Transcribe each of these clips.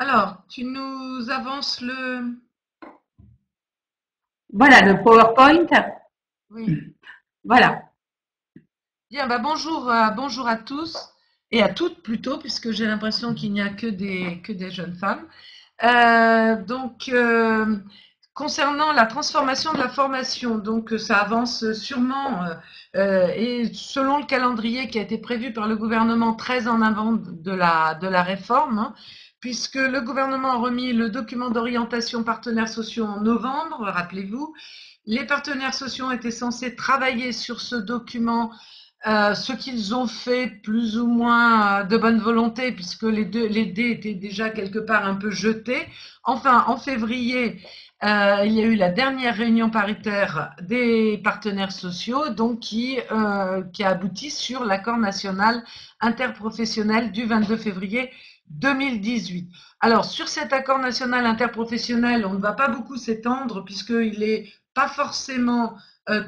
Alors, tu nous avances le... Voilà, le PowerPoint. Oui. Voilà. Bien, bah bonjour, bonjour à tous et à toutes plutôt, puisque j'ai l'impression qu'il n'y a que des jeunes femmes. Donc, concernant la transformation de la formation, donc ça avance sûrement et selon le calendrier qui a été prévu par le gouvernement très en avant de la réforme, hein, puisque le gouvernement a remis le document d'orientation partenaires sociaux en novembre, rappelez-vous. Les partenaires sociaux étaient censés travailler sur ce document, ce qu'ils ont fait plus ou moins de bonne volonté, puisque les dés étaient déjà quelque part un peu jetés. Enfin, en février, il y a eu la dernière réunion paritaire des partenaires sociaux, donc qui a abouti sur l'accord national interprofessionnel du 22 février 2018. Alors, sur cet accord national interprofessionnel, on ne va pas beaucoup s'étendre puisqu'il est pas forcément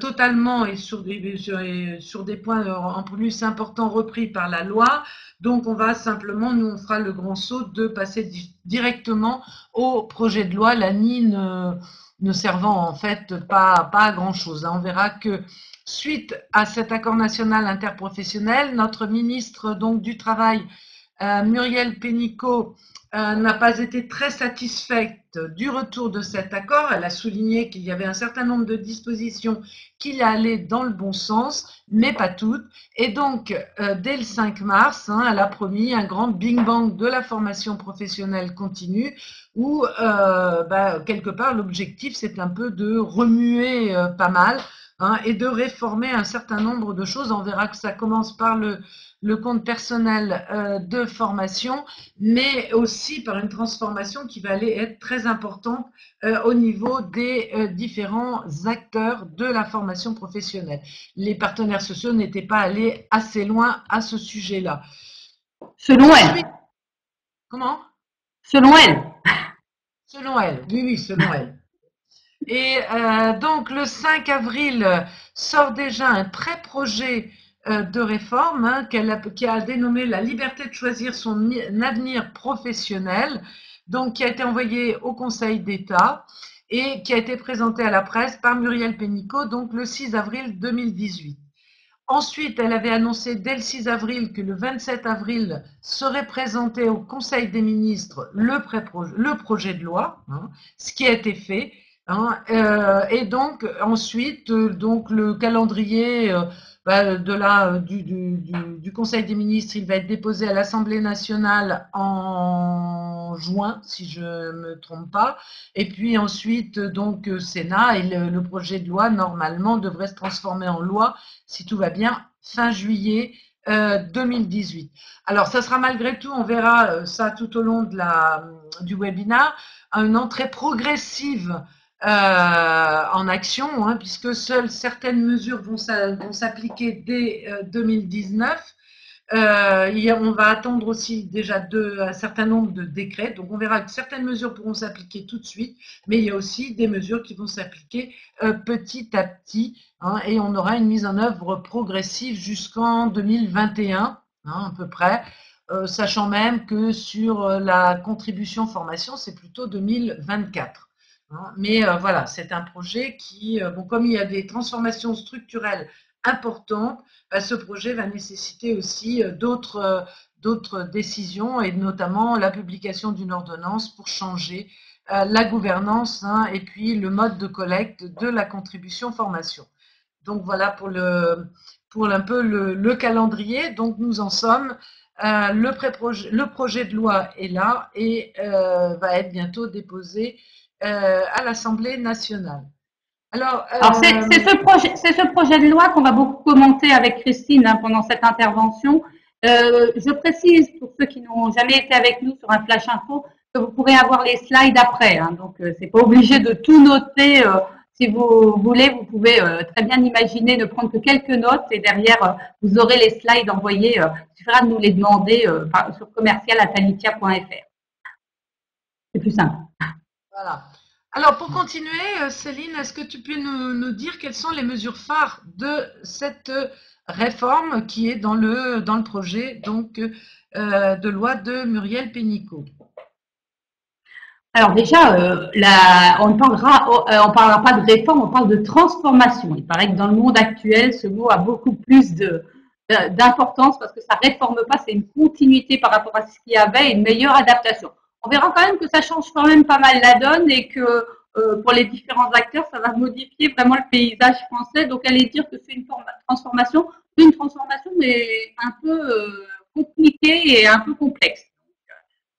totalement et sur des points en plus importants repris par la loi. Donc, on va simplement, nous, on fera le grand saut de passer directement au projet de loi, l'ANI ne servant en fait pas à grand-chose. On verra que suite à cet accord national interprofessionnel, notre ministre donc du Travail, Muriel Pénicaud, n'a pas été très satisfaite du retour de cet accord. Elle a souligné qu'il y avait un certain nombre de dispositions qui allaient dans le bon sens, mais pas toutes. Et donc, dès le 5 mars, elle a promis un grand bing bang de la formation professionnelle continue, où quelque part l'objectif c'est un peu de remuer pas mal, et de réformer un certain nombre de choses. On verra que ça commence par le compte personnel de formation, mais aussi par une transformation qui va aller être très importante au niveau des différents acteurs de la formation professionnelle. Les partenaires sociaux n'étaient pas allés assez loin à ce sujet-là. Selon Ensuite, elle. comment? Selon elle. Selon elle, oui, oui, selon elle. Et donc le 5 avril sort déjà un pré-projet de réforme, qui a dénommé la liberté de choisir son avenir professionnel, donc qui a été envoyé au Conseil d'État et qui a été présenté à la presse par Muriel Pénicaud, donc le 6 avril 2018. Ensuite, elle avait annoncé dès le 6 avril que le 27 avril serait présenté au Conseil des ministres le projet de loi, ce qui a été fait. Et donc ensuite, donc le calendrier du Conseil des ministres, il va être déposé à l'Assemblée nationale en juin, si je ne me trompe pas. Et puis ensuite, donc Sénat, et le projet de loi normalement devrait se transformer en loi si tout va bien, fin juillet 2018. Alors, ça sera malgré tout, on verra ça tout au long du webinaire, une entrée progressive en action, puisque seules certaines mesures vont s'appliquer dès 2019. On va attendre aussi déjà un certain nombre de décrets. Donc, on verra que certaines mesures pourront s'appliquer tout de suite, mais il y a aussi des mesures qui vont s'appliquer petit à petit, et on aura une mise en œuvre progressive jusqu'en 2021, à peu près, sachant même que sur la contribution formation, c'est plutôt 2024. Mais voilà, c'est un projet qui, bon, comme il y a des transformations structurelles importantes, ce projet va nécessiter aussi d'autres décisions et notamment la publication d'une ordonnance pour changer la gouvernance, et puis le mode de collecte de la contribution formation. Donc voilà pour un peu le calendrier. Donc nous en sommes. Le projet de loi est là et va être bientôt déposé à l'Assemblée nationale. Alors, Alors, c'est ce projet de loi qu'on va beaucoup commenter avec Christine pendant cette intervention. Je précise pour ceux qui n'ont jamais été avec nous sur un flash info que vous pourrez avoir les slides après. Donc, c'est pas obligé de tout noter. Si vous voulez, vous pouvez très bien imaginer ne prendre que quelques notes et derrière, vous aurez les slides envoyés. Il suffira de nous les demander sur commercial@talitia.fr. C'est plus simple. voilà. Alors, pour continuer, Céline, est-ce que tu peux nous dire quelles sont les mesures phares de cette réforme qui est dans le projet donc, de loi de Muriel Pénicaud? Alors déjà, on parlera pas de réforme, on parle de transformation. Il paraît que dans le monde actuel, ce mot a beaucoup plus d'importance parce que ça réforme pas, c'est une continuité par rapport à ce qu'il y avait, une meilleure adaptation. On verra quand même que ça change quand même pas mal la donne et que pour les différents acteurs, ça va modifier vraiment le paysage français. Donc, allez dire que c'est une transformation, mais un peu compliquée et un peu complexe.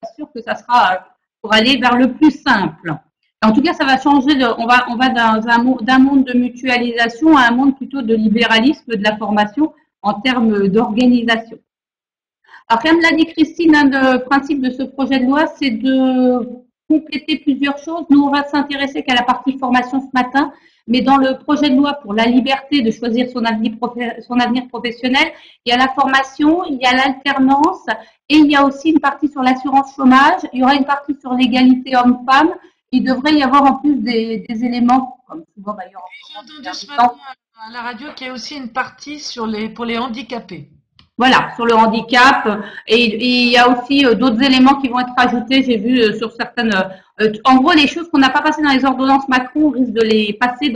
Pas sûr que ça sera pour aller vers le plus simple. En tout cas, ça va changer. On va d'un monde de mutualisation à un monde plutôt de libéralisme de la formation en termes d'organisation. Alors, comme l'a dit Christine, le principe de ce projet de loi, c'est de compléter plusieurs choses. Nous, on va s'intéresser qu'à la partie formation ce matin, mais dans le projet de loi pour la liberté de choisir son avenir professionnel, il y a la formation, il y a l'alternance et il y a aussi une partie sur l'assurance chômage. Il y aura une partie sur l'égalité homme-femme. Il devrait y avoir en plus des éléments, comme souvent d'ailleurs. J'ai entendu ce matin à la radio qu'il y a aussi une partie pour les handicapés. Voilà, sur le handicap. Et il y a aussi d'autres éléments qui vont être ajoutés. J'ai vu sur certaines. En gros, les choses qu'on n'a pas passées dans les ordonnances Macron, on risque de les passer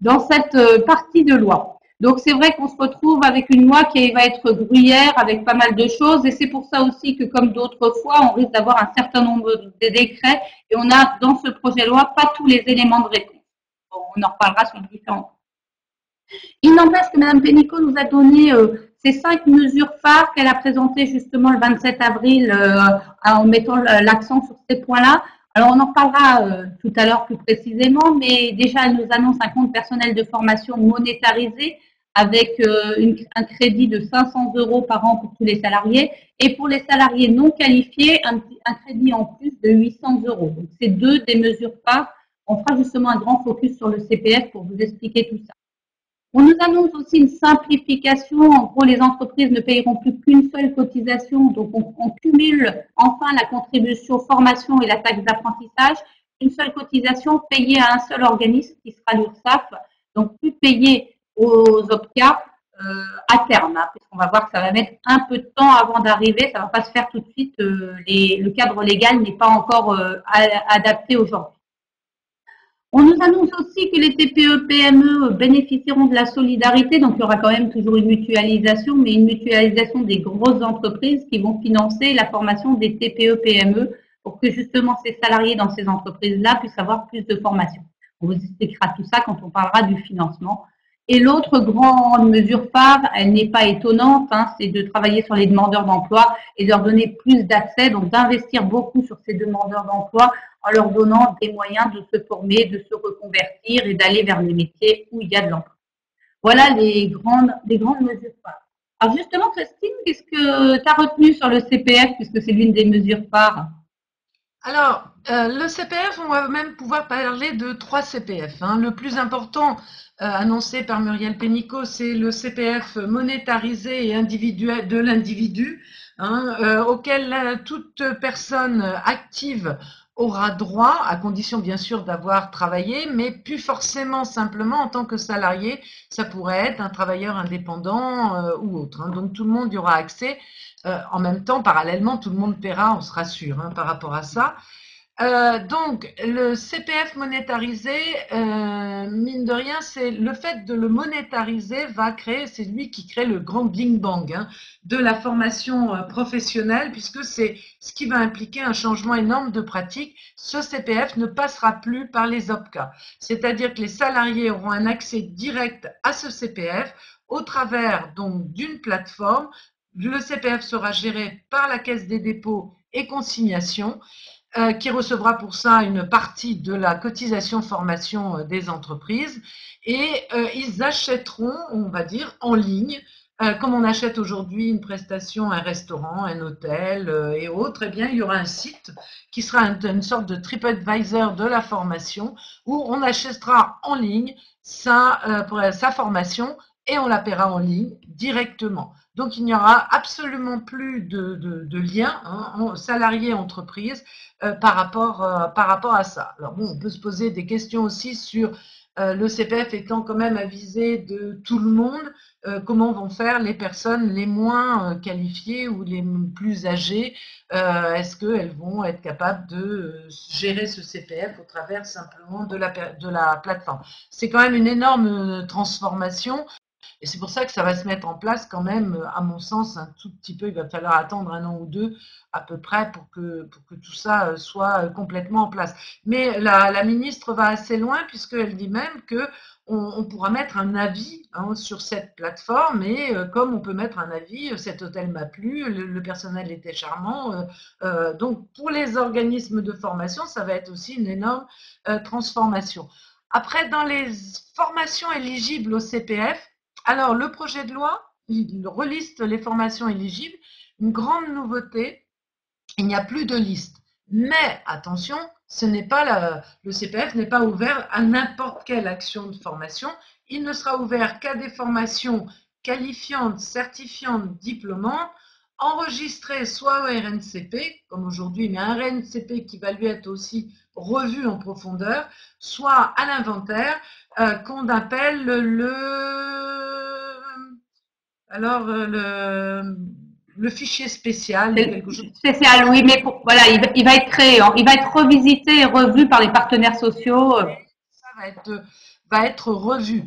dans cette partie de loi. Donc, c'est vrai qu'on se retrouve avec une loi qui va être gruyère avec pas mal de choses. Et c'est pour ça aussi que, comme d'autres fois, on risque d'avoir un certain nombre de décrets. Et on a, dans ce projet de loi, pas tous les éléments de réponse. On en reparlera sur les différents. Il n'empêche que Mme Pénicaud nous a donné ces 5 mesures phares qu'elle a présentées justement le 27 avril en mettant l'accent sur ces points-là. Alors, on en reparlera tout à l'heure plus précisément, mais déjà, elle nous annonce un compte personnel de formation monétarisé avec un crédit de 500 € par an pour tous les salariés et pour les salariés non qualifiés, un crédit en plus de 800 €. Donc, c'est 2 des mesures phares. On fera justement un grand focus sur le CPF pour vous expliquer tout ça. On nous annonce aussi une simplification. En gros, les entreprises ne payeront plus qu'une seule cotisation. Donc, on cumule enfin la contribution formation et la taxe d'apprentissage. Une seule cotisation payée à un seul organisme qui sera l'URSSAF. Donc, plus payée aux OPCA à terme. Puisqu'on va voir que ça va mettre un peu de temps avant d'arriver. Ça ne va pas se faire tout de suite. Le cadre légal n'est pas encore adapté aujourd'hui. On nous annonce aussi que les TPE-PME bénéficieront de la solidarité, donc il y aura quand même toujours une mutualisation, mais une mutualisation des grosses entreprises qui vont financer la formation des TPE-PME pour que justement ces salariés dans ces entreprises-là puissent avoir plus de formation. On vous expliquera tout ça quand on parlera du financement. Et l'autre grande mesure phare, elle n'est pas étonnante, c'est de travailler sur les demandeurs d'emploi et de leur donner plus d'accès, donc d'investir beaucoup sur ces demandeurs d'emploi en leur donnant des moyens de se former, de se reconvertir et d'aller vers les métiers où il y a de l'emploi. Voilà les grandes mesures phares. Alors justement, Christine, qu'est-ce que tu as retenu sur le CPF puisque c'est l'une des mesures phares? Alors, le CPF, on va même pouvoir parler de 3 CPF. Le plus important annoncé par Muriel Pénicaud, c'est le CPF monétarisé et individuel de l'individu, auquel toute personne active aura droit, à condition bien sûr d'avoir travaillé, mais plus forcément simplement en tant que salarié, ça pourrait être un travailleur indépendant ou autre. Donc tout le monde y aura accès. En même temps, parallèlement, tout le monde paiera, on se rassure par rapport à ça. Donc, le CPF monétarisé, mine de rien, c'est le fait de le monétariser c'est lui qui crée le grand bing bang de la formation professionnelle, puisque c'est ce qui va impliquer un changement énorme de pratique. Ce CPF ne passera plus par les OPCA, c'est-à-dire que les salariés auront un accès direct à ce CPF au travers donc d'une plateforme. Le CPF sera géré par la Caisse des dépôts et consignations, qui recevra pour ça une partie de la cotisation formation des entreprises et ils achèteront, on va dire, en ligne, comme on achète aujourd'hui une prestation, un restaurant, un hôtel et autres, eh bien il y aura un site qui sera une sorte de TripAdvisor de la formation où on achètera en ligne pour sa formation et on la paiera en ligne directement. Donc, il n'y aura absolument plus de lien salarié-entreprise par rapport à ça. Alors, bon, on peut se poser des questions aussi sur le CPF étant quand même à viser de tout le monde, comment vont faire les personnes les moins qualifiées ou les plus âgées? Est-ce qu'elles vont être capables de gérer ce CPF au travers simplement de la plateforme? C'est quand même une énorme transformation. Et c'est pour ça que ça va se mettre en place quand même, à mon sens, un tout petit peu. Il va falloir attendre 1 an ou 2 à peu près pour que tout ça soit complètement en place. Mais la ministre va assez loin puisqu'elle dit même que on pourra mettre un avis sur cette plateforme et comme on peut mettre un avis, cet hôtel m'a plu, le personnel était charmant. Donc pour les organismes de formation, ça va être aussi une énorme transformation. Après, dans les formations éligibles au CPF, alors, le projet de loi, il reliste les formations éligibles. Une grande nouveauté, il n'y a plus de liste. Mais attention, le CPF n'est pas ouvert à n'importe quelle action de formation. Il ne sera ouvert qu'à des formations qualifiantes, certifiantes, diplômantes, enregistrées soit au RNCP, comme aujourd'hui, mais un RNCP qui va lui être aussi revu en profondeur, soit à l'inventaire, qu'on appelle alors le fichier spécial ou quelque chose. Spécial, oui, mais voilà, il va être créé, il va être revisité et revu par les partenaires sociaux. Ça va être revu.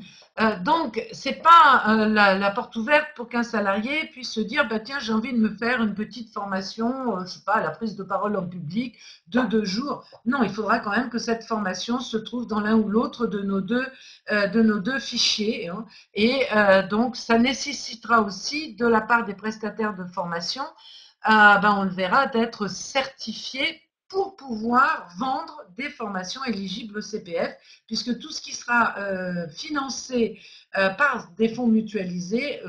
Donc, c'est pas la porte ouverte pour qu'un salarié puisse se dire, bah, tiens, j'ai envie de me faire une petite formation, je sais pas, la prise de parole en public de 2 jours. Non, il faudra quand même que cette formation se trouve dans l'un ou l'autre de nos deux fichiers. Hein. Et donc, ça nécessitera aussi de la part des prestataires de formation, ben, on le verra, d'être certifiés pour pouvoir vendre des formations éligibles au CPF, puisque tout ce qui sera financé par des fonds mutualisés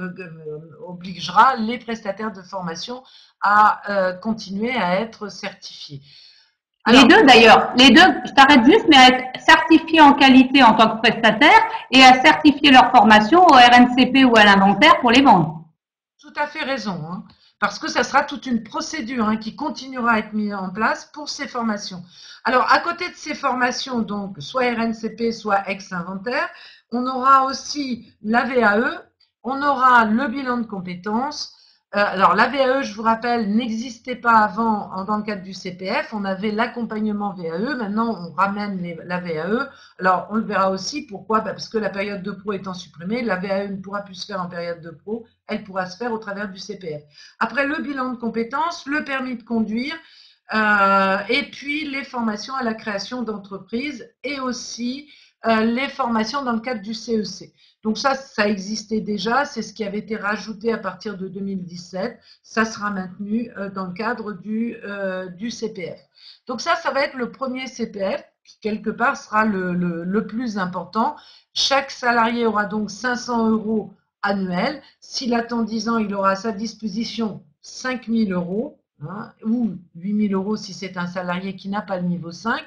obligera les prestataires de formation à continuer à être certifiés. Alors, les deux d'ailleurs, les deux, je t'arrête juste, mais à être certifiés en qualité en tant que prestataire et à certifier leur formation au RNCP ou à l'inventaire pour les vendre. Tout à fait raison, hein, parce que ça sera toute une procédure qui continuera à être mise en place pour ces formations. Alors, à côté de ces formations, donc soit RNCP, soit ex-inventaire, on aura aussi la VAE, on aura le bilan de compétences. Alors, la VAE, je vous rappelle, n'existait pas avant dans le cadre du CPF. On avait l'accompagnement VAE. Maintenant, on ramène la VAE. Alors, on le verra aussi. Pourquoi? Parce que la période de pro étant supprimée, la VAE ne pourra plus se faire en période de pro. Elle pourra se faire au travers du CPF. Après, le bilan de compétences, le permis de conduire, et puis les formations à la création d'entreprises et aussi les formations dans le cadre du CEC. Donc ça existait déjà, c'est ce qui avait été rajouté à partir de 2017. Ça sera maintenu dans le cadre du CPF. Donc ça va être le premier CPF qui, quelque part, sera le plus important. Chaque salarié aura donc 500 € annuels. S'il attend 10 ans, il aura à sa disposition 5 000 € ou 8 000 € si c'est un salarié qui n'a pas le niveau 5.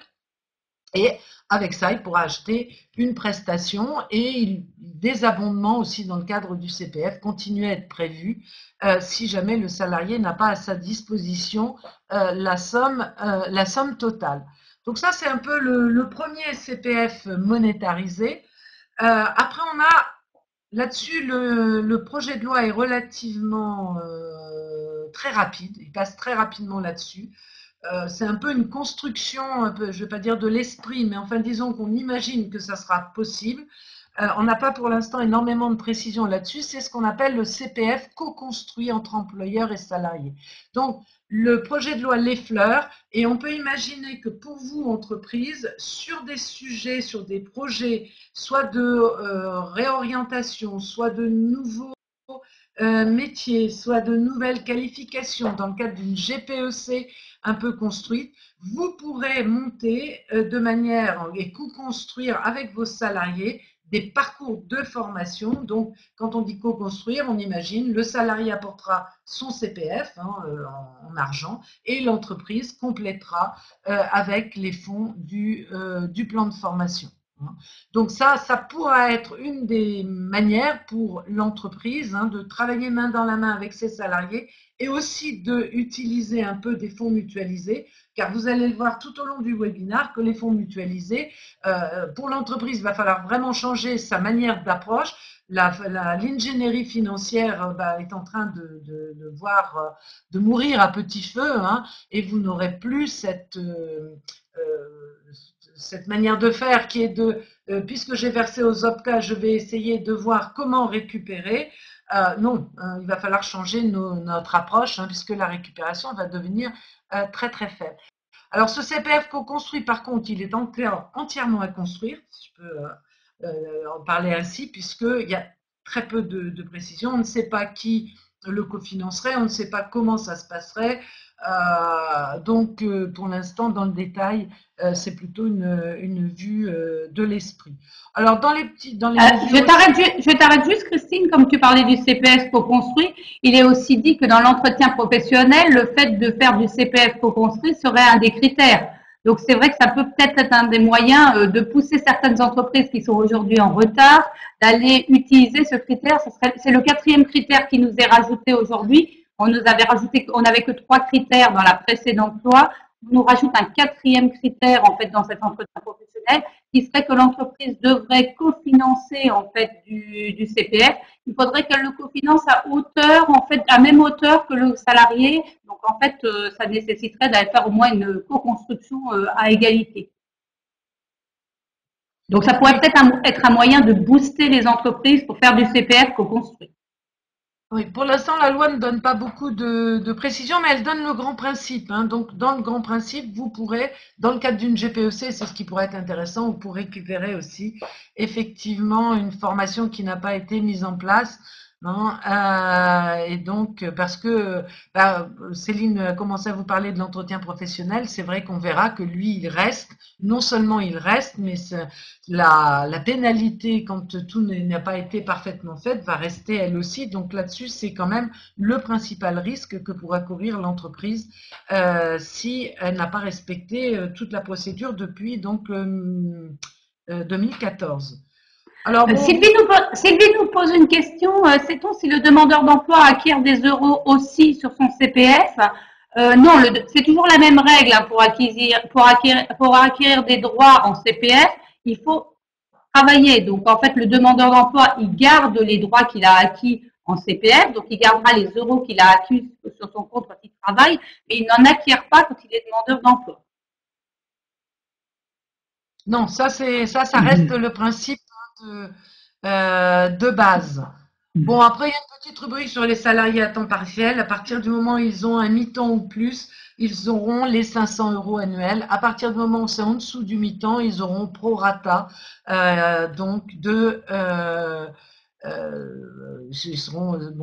Et avec ça, il pourra acheter une prestation et des abondements aussi dans le cadre du CPF continuent à être prévus si jamais le salarié n'a pas à sa disposition la somme totale. Donc ça, c'est un peu le premier CPF monétarisé. Après, on a là-dessus, le projet de loi est relativement très rapide, il passe très rapidement là-dessus. C'est un peu une construction, un peu, je ne vais pas dire de l'esprit, mais enfin disons qu'on imagine que ça sera possible. On n'a pas pour l'instant énormément de précisions là-dessus. C'est ce qu'on appelle le CPF co-construit entre employeurs et salariés. Donc, le projet de loi l'effleure et on peut imaginer que pour vous, entreprise, sur des sujets, sur des projets, soit de réorientation, soit de nouveaux métiers, soit de nouvelles qualifications dans le cadre d'une GPEC un peu construite, vous pourrez monter de manière et co-construire avec vos salariés des parcours de formation. Donc, quand on dit co-construire, on imagine le salarié apportera son CPF en argent et l'entreprise complétera avec les fonds du plan de formation. Donc ça pourra être une des manières pour l'entreprise de travailler main dans la main avec ses salariés et aussi d'utiliser un peu des fonds mutualisés, car vous allez le voir tout au long du webinaire que les fonds mutualisés, pour l'entreprise, il va falloir vraiment changer sa manière d'approche. L'ingénierie financière est en train de mourir à petit feu, et vous n'aurez plus cette manière de faire qui est puisque j'ai versé aux OPCA, je vais essayer de voir comment récupérer. Non, il va falloir changer notre approche, puisque la récupération va devenir très très faible. Alors ce CPF co-construit, par contre, il est entièrement à construire, si je peux en parler ainsi, puisqu'il y a très peu de précision. On ne sait pas qui le cofinancerait, on ne sait pas comment ça se passerait. Donc, pour l'instant, dans le détail, c'est plutôt une vue de l'esprit. Alors, je t'arrête juste, Christine, comme tu parlais du CPF co-construit, il est aussi dit que dans l'entretien professionnel, le fait de faire du CPF co-construit serait un des critères. Donc, c'est vrai que ça peut peut-être être un des moyens de pousser certaines entreprises qui sont aujourd'hui en retard, d'aller utiliser ce critère. C'est le 4e critère qui nous est rajouté aujourd'hui. On nous avait rajouté, on n'avait que 3 critères dans la précédente loi. On nous rajoute un 4e critère, en fait, dans cet entretien professionnel, qui serait que l'entreprise devrait cofinancer, en fait, du CPF. Il faudrait qu'elle le cofinance à hauteur, en fait, à même hauteur que le salarié. Donc, en fait, ça nécessiterait d'aller faire au moins une co-construction à égalité. Donc, ça pourrait peut-être être un moyen de booster les entreprises pour faire du CPF co-construit. Oui, pour l'instant, la loi ne donne pas beaucoup de précisions, mais elle donne le grand principe. Donc, dans le grand principe, vous pourrez, dans le cadre d'une GPEC, c'est ce qui pourrait être intéressant, vous pourrez récupérer aussi effectivement une formation qui n'a pas été mise en place. Et donc, parce que Céline commençait à vous parler de l'entretien professionnel, c'est vrai qu'on verra que lui, il reste. Non seulement il reste, mais la pénalité, quand tout n'a pas été parfaitement fait, va rester elle aussi. Donc là-dessus, c'est quand même le principal risque que pourra courir l'entreprise si elle n'a pas respecté toute la procédure depuis donc 2014. Alors, bon, Sylvie nous pose une question. Sait-on si le demandeur d'emploi acquiert des euros aussi sur son CPF? Non, c'est toujours la même règle pour acquérir des droits en CPF. Il faut travailler. Donc, en fait, le demandeur d'emploi, il garde les droits qu'il a acquis en CPF. Donc, il gardera les euros qu'il a acquis sur son compte quand il travaille, mais il n'en acquiert pas quand il est demandeur d'emploi. Non, ça reste le principe de base. Bon, après, il y a une petite rubrique sur les salariés à temps partiel. À partir du moment où ils ont un mi-temps ou plus, ils auront les 500 euros annuels. À partir du moment où c'est en dessous du mi-temps, ils auront pro rata, donc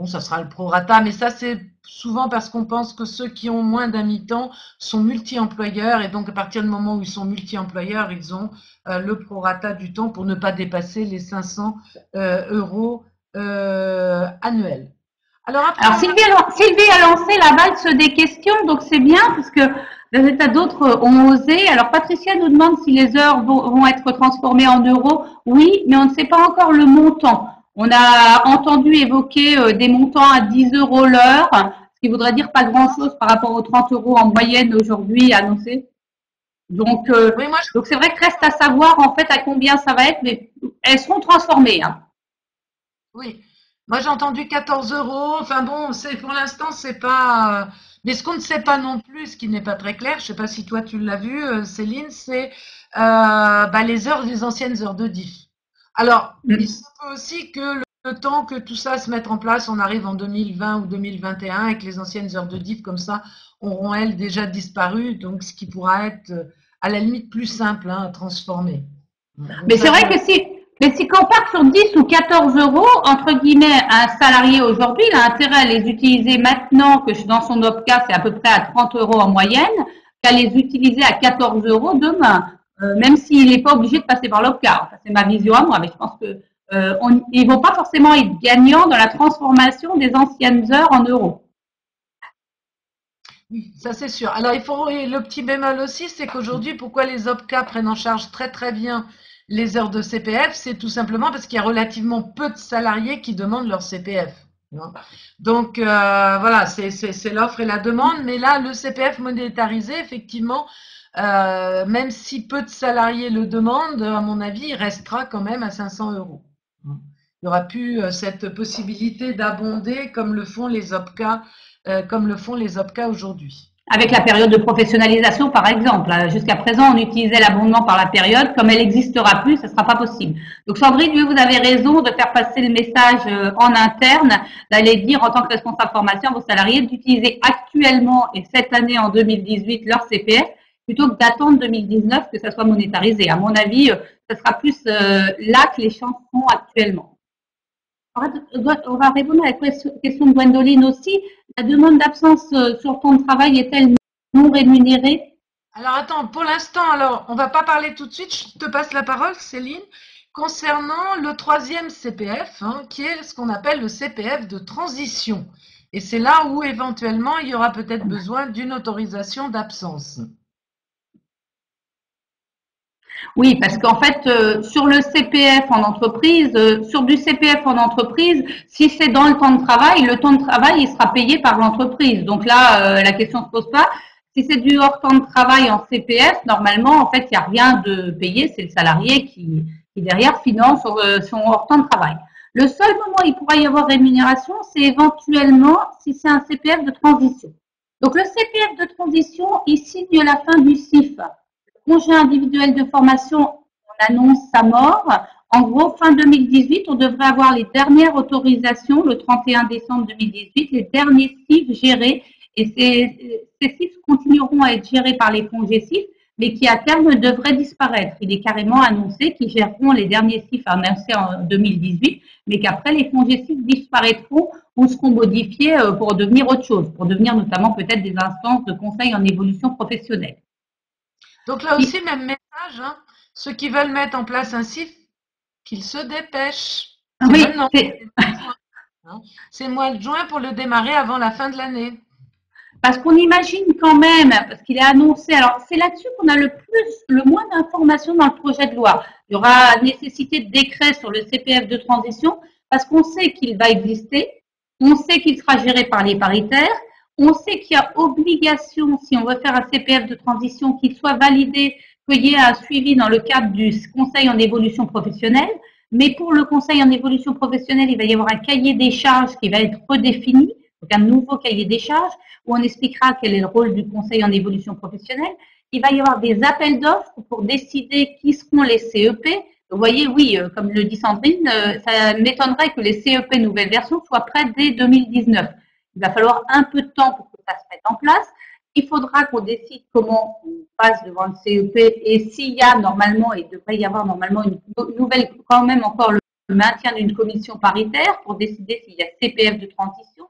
ça sera le prorata, mais ça c'est souvent parce qu'on pense que ceux qui ont moins d'un mi-temps sont multi-employeurs et donc à partir du moment où ils sont multi-employeurs, ils ont le prorata du temps pour ne pas dépasser les 500 euros annuels. Alors Sylvie a lancé la valse des questions, donc c'est bien parce que les tas d'autres ont osé. Alors Patricia nous demande si les heures vont être transformées en euros. Oui, mais on ne sait pas encore le montant. On a entendu évoquer des montants à 10 euros l'heure, ce qui voudrait dire pas grand-chose par rapport aux 30 euros en moyenne aujourd'hui annoncés. Donc, donc c'est vrai que reste à savoir en fait à combien ça va être, mais elles seront transformées. Oui, moi j'ai entendu 14 euros. Enfin bon, pour l'instant c'est pas. Mais ce qu'on ne sait pas non plus, ce qui n'est pas très clair, je ne sais pas si toi tu l'as vu, Céline, c'est les anciennes heures de diff. Alors, il se peut aussi que le temps que tout ça se mette en place, on arrive en 2020 ou 2021 et que les anciennes heures de diff comme ça auront elles déjà disparu, donc ce qui pourra être à la limite plus simple à transformer. Mais c'est vrai que si on part sur 10 ou 14 euros, entre guillemets, un salarié aujourd'hui, il a intérêt à les utiliser maintenant que dans son OPCA, c'est à peu près à 30 euros en moyenne, qu'à les utiliser à 14 euros demain, même s'il n'est pas obligé de passer par l'OPCA. Enfin, c'est ma vision à moi, mais je pense que ils vont pas forcément être gagnants dans la transformation des anciennes heures en euros. Oui, ça c'est sûr. Alors, le petit bémol aussi, c'est qu'aujourd'hui, pourquoi les OPCA prennent en charge très très bien les heures de CPF, c'est tout simplement parce qu'il y a relativement peu de salariés qui demandent leur CPF. Donc voilà, c'est l'offre et la demande, mais là, le CPF monétarisé, effectivement, même si peu de salariés le demandent, à mon avis, il restera quand même à 500 euros. Il n'y aura plus cette possibilité d'abonder comme le font les OPCA, aujourd'hui. Avec la période de professionnalisation, par exemple. Jusqu'à présent, on utilisait l'abondement par la période. Comme elle n'existera plus, ce ne sera pas possible. Donc, Sandrine, vous avez raison de faire passer le message en interne, d'aller dire en tant que responsable formation à vos salariés d'utiliser actuellement et cette année en 2018 leur CPF plutôt que d'attendre 2019 que ça soit monétarisé. À mon avis, ce sera plus là que les chances sont actuellement. On va répondre à la question de Gwendoline aussi. La demande d'absence sur temps de travail est-elle non rémunérée? Alors attends, pour l'instant, on va pas parler tout de suite. Je te passe la parole, Céline, concernant le 3e CPF, qui est ce qu'on appelle le CPF de transition. Et c'est là où éventuellement il y aura peut-être besoin d'une autorisation d'absence. Oui, parce qu'en fait, sur le CPF en entreprise, sur du CPF en entreprise, si c'est dans le temps de travail, le temps de travail, il sera payé par l'entreprise. Donc là, la question ne se pose pas. Si c'est du hors temps de travail en CPF, normalement, en fait, il n'y a rien de payé. C'est le salarié qui derrière, finance son hors temps de travail. Le seul moment où il pourra y avoir rémunération, c'est éventuellement si c'est un CPF de transition. Donc, le CPF de transition, il signe la fin du CIF. Congé individuel de formation, on annonce sa mort. En gros, fin 2018, on devrait avoir les dernières autorisations, le 31 décembre 2018, les derniers CIF gérés. Et ces CIF continueront à être gérés par les fonds GESIF, mais qui à terme devraient disparaître. Il est carrément annoncé qu'ils géreront les derniers CIF annoncés en 2018, mais qu'après les fonds GESIF disparaîtront ou seront modifiés pour devenir autre chose, pour devenir notamment peut-être des instances de conseil en évolution professionnelle. Donc là aussi, même message, ceux qui veulent mettre en place un CIF, qu'ils se dépêchent. Oui, c'est mois de juin pour le démarrer avant la fin de l'année. Parce qu'on imagine quand même, parce qu'il est annoncé, alors c'est là-dessus qu'on a le moins d'informations dans le projet de loi. Il y aura nécessité de décret sur le CPF de transition parce qu'on sait qu'il va exister, on sait qu'il sera géré par les paritaires, on sait qu'il y a obligation, si on veut faire un CPF de transition, qu'il soit validé, qu'il y ait un suivi dans le cadre du conseil en évolution professionnelle. Mais pour le conseil en évolution professionnelle, il va y avoir un cahier des charges qui va être redéfini, donc un nouveau cahier des charges, où on expliquera quel est le rôle du conseil en évolution professionnelle. Il va y avoir des appels d'offres pour décider qui seront les CEP. Vous voyez, oui, comme le dit Sandrine, ça m'étonnerait que les CEP nouvelle version soient prêts dès 2019. Il va falloir un peu de temps pour que ça se mette en place. Il faudra qu'on décide comment on passe devant le CEP et s'il y a normalement, et il devrait y avoir normalement une nouvelle, quand même encore le maintien d'une commission paritaire pour décider s'il y a CPF de transition.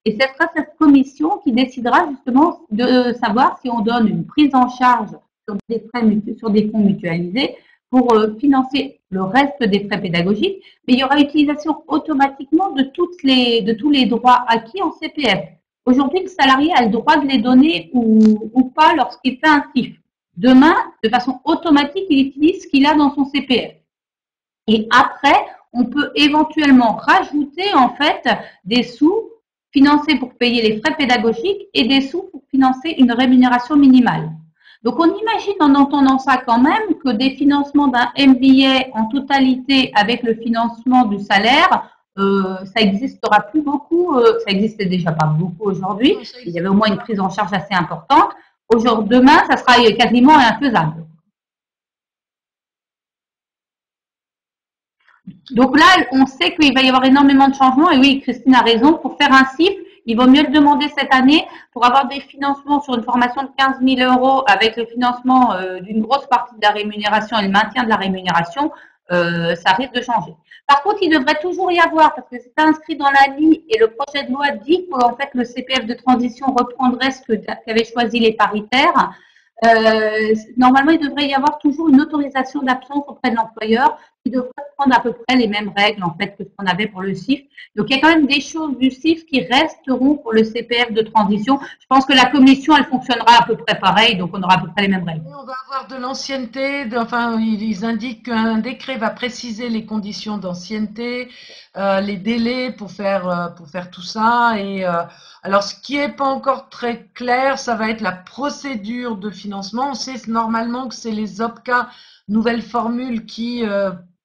Et ce sera cette commission qui décidera justement de savoir si on donne une prise en charge sur des fonds mutualisés pour financer le reste des frais pédagogiques, mais il y aura utilisation automatiquement de tous les droits acquis en CPF. Aujourd'hui, le salarié a le droit de les donner ou pas lorsqu'il fait un CIF. Demain, de façon automatique, il utilise ce qu'il a dans son CPF. Et après, on peut éventuellement rajouter en fait des sous financés pour payer les frais pédagogiques et des sous pour financer une rémunération minimale. Donc, on imagine en entendant ça quand même que des financements d'un MBA en totalité avec le financement du salaire, ça n'existera plus beaucoup, ça n'existait déjà pas beaucoup aujourd'hui, il y avait au moins une prise en charge assez importante. Aujourd'hui, demain, ça sera quasiment infaisable. Donc là, on sait qu'il va y avoir énormément de changements et oui, Christine a raison, pour faire un CIF, il vaut mieux le demander cette année pour avoir des financements sur une formation de 15 000 € avec le financement d'une grosse partie de la rémunération et le maintien de la rémunération, ça risque de changer. Par contre, il devrait toujours y avoir, parce que c'est inscrit dans la LI et le projet de loi dit qu'en fait le CPF de transition reprendrait ce qu'avaient choisi les paritaires. Normalement, il devrait y avoir toujours une autorisation d'absence auprès de l'employeur qui devrait prendre à peu près les mêmes règles en fait que ce qu'on avait pour le CIF. Donc il y a quand même des choses du CIF qui resteront pour le CPF de transition. Je pense que la commission, elle fonctionnera à peu près pareil, donc on aura à peu près les mêmes règles. On va avoir de l'ancienneté, enfin, ils indiquent qu'un décret va préciser les conditions d'ancienneté, les délais pour faire tout ça. Et alors, ce qui est pas encore très clair, ça va être la procédure de financement. On sait normalement que c'est les OPCA, nouvelles formules, qui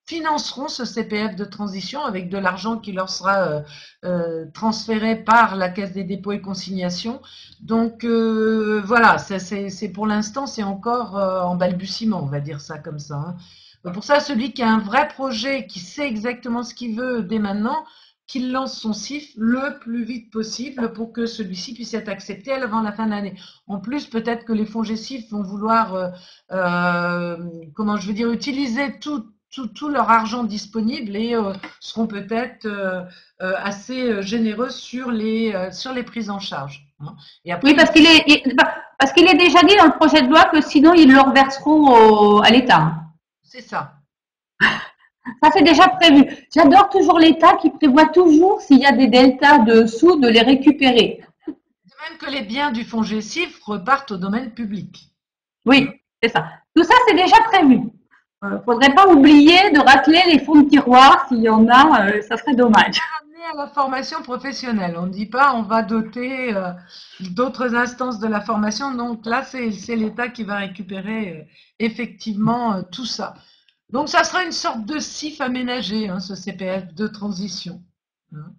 financeront ce CPF de transition avec de l'argent qui leur sera transféré par la Caisse des dépôts et consignations. Donc voilà, c'est pour l'instant, c'est encore en balbutiement, on va dire ça comme ça. Hein. Pour ça, celui qui a un vrai projet, qui sait exactement ce qu'il veut dès maintenant, qu'il lance son CIF le plus vite possible pour que celui-ci puisse être accepté avant la fin de l'année. En plus, peut-être que les fonds GESIF vont vouloir, comment je veux dire, utiliser tout leur argent disponible et seront peut-être assez généreux sur les prises en charge. Hein. Et après, Oui, parce qu'il est déjà dit dans le projet de loi que sinon ils le reverseront à l'État. c'est ça. Ça, c'est déjà prévu. J'adore toujours l'État qui prévoit toujours, s'il y a des deltas dessous, de les récupérer. De même que les biens du fonds GESIF repartent au domaine public. Oui, c'est ça. Tout ça, c'est déjà prévu. Faudrait pas oublier de racler les fonds de tiroir s'il y en a, ça serait dommage. Ramener à la formation professionnelle. On ne dit pas on va doter d'autres instances de la formation. Donc là, c'est l'État qui va récupérer effectivement tout ça. Donc ça sera une sorte de CIF aménagé, hein, ce CPF de transition. Hein.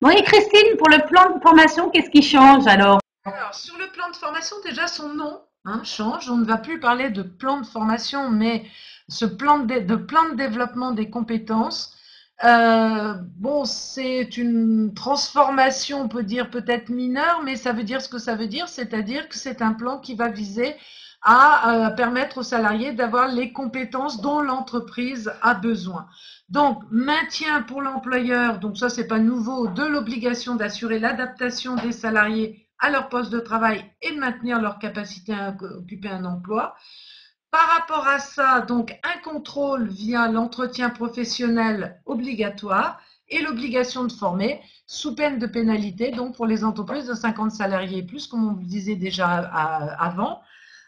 Bon, et Christine, pour le plan de formation, qu'est-ce qui change alors? Alors, sur le plan de formation, déjà son nom change. On ne va plus parler de plan de formation, mais ce plan de plan de développement des compétences. Bon, c'est une transformation, on peut dire peut-être mineure, mais ça veut dire ce que ça veut dire, c'est-à-dire que c'est un plan qui va viser à permettre aux salariés d'avoir les compétences dont l'entreprise a besoin. Donc, maintien pour l'employeur, donc ça c'est pas nouveau, de l'obligation d'assurer l'adaptation des salariés à leur poste de travail et de maintenir leur capacité à occuper un emploi. Par rapport à ça, donc un contrôle via l'entretien professionnel obligatoire et l'obligation de former sous peine de pénalité, donc pour les entreprises de 50 salariés et plus, comme on vous disait déjà avant.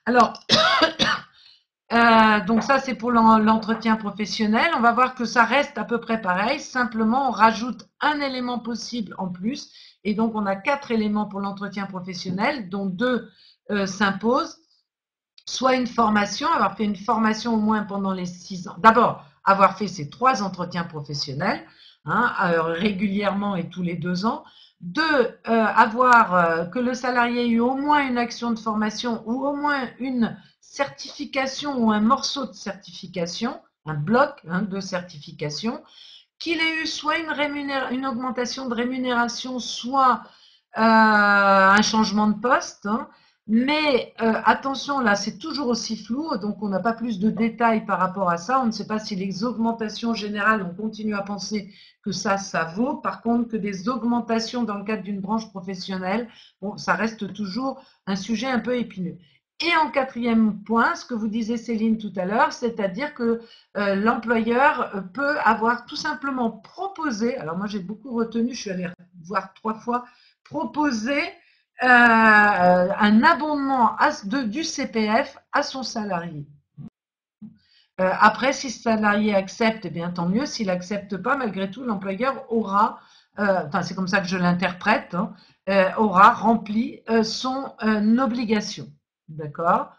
Alors, donc ça c'est pour l'entretien professionnel. On va voir que ça reste à peu près pareil. Simplement, on rajoute un élément possible en plus. Et donc, on a 4 éléments pour l'entretien professionnel, dont 2 s'imposent. Soit une formation, avoir fait une formation au moins pendant les 6 ans. D'abord, avoir fait ces 3 entretiens professionnels, hein, régulièrement et tous les 2 ans. 2, avoir que le salarié ait eu au moins une action de formation ou au moins une certification ou un morceau de certification, un bloc de certification, qu'il ait eu soit une augmentation de rémunération, soit un changement de poste. Hein. Mais attention, là, c'est toujours aussi flou, donc on n'a pas plus de détails par rapport à ça. On ne sait pas si les augmentations générales, on continue à penser que ça vaut. Par contre, que des augmentations dans le cadre d'une branche professionnelle, bon, ça reste toujours un sujet un peu épineux. Et en 4e point, ce que vous disiez Céline tout à l'heure, c'est-à-dire que l'employeur peut avoir tout simplement proposé, alors moi j'ai beaucoup retenu, je suis allée voir 3 fois, proposer un abondement du CPF à son salarié. Après, si ce salarié accepte, eh bien tant mieux. S'il n'accepte pas, malgré tout, l'employeur aura, enfin c'est comme ça que je l'interprète, hein, aura rempli son obligation. D'accord?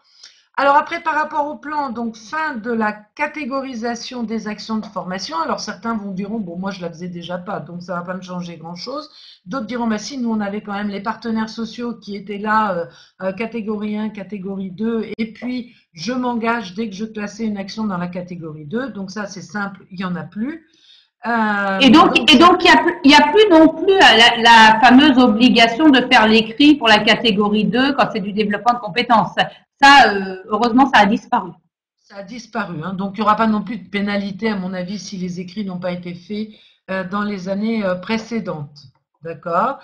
Alors après, par rapport au plan, donc fin de la catégorisation des actions de formation. Alors certains vont diront, bon moi je la faisais déjà pas, donc ça va pas me changer grand-chose. D'autres diront, bah si, nous on avait quand même les partenaires sociaux qui étaient là, catégorie 1, catégorie 2, et puis je m'engage dès que je classais une action dans la catégorie 2, donc ça c'est simple, il n'y en a plus. Et donc, il y a plus non plus la fameuse obligation de faire l'écrit pour la catégorie 2 quand c'est du développement de compétences. Ça, heureusement, ça a disparu. Ça a disparu, hein. Donc il n'y aura pas non plus de pénalité, à mon avis, si les écrits n'ont pas été faits dans les années précédentes. D'accord?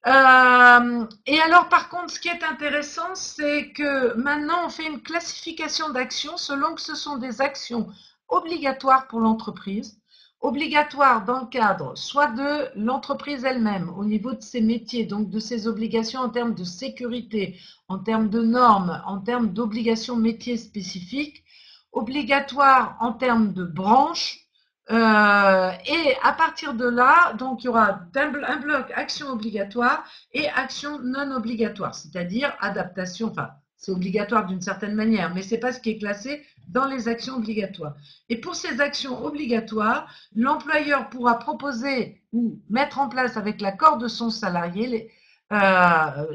Et alors, par contre, ce qui est intéressant, c'est que maintenant, on fait une classification d'actions selon que ce sont des actions obligatoire pour l'entreprise, obligatoire dans le cadre soit de l'entreprise elle-même, au niveau de ses métiers, donc de ses obligations en termes de sécurité, en termes de normes, en termes d'obligations métiers spécifiques, obligatoire en termes de branches, et à partir de là, donc il y aura un bloc action obligatoire et action non obligatoire, c'est-à-dire adaptation, enfin c'est obligatoire d'une certaine manière, mais ce n'est pas ce qui est classé dans les actions obligatoires. Et pour ces actions obligatoires, l'employeur pourra proposer ou mettre en place avec l'accord de son salarié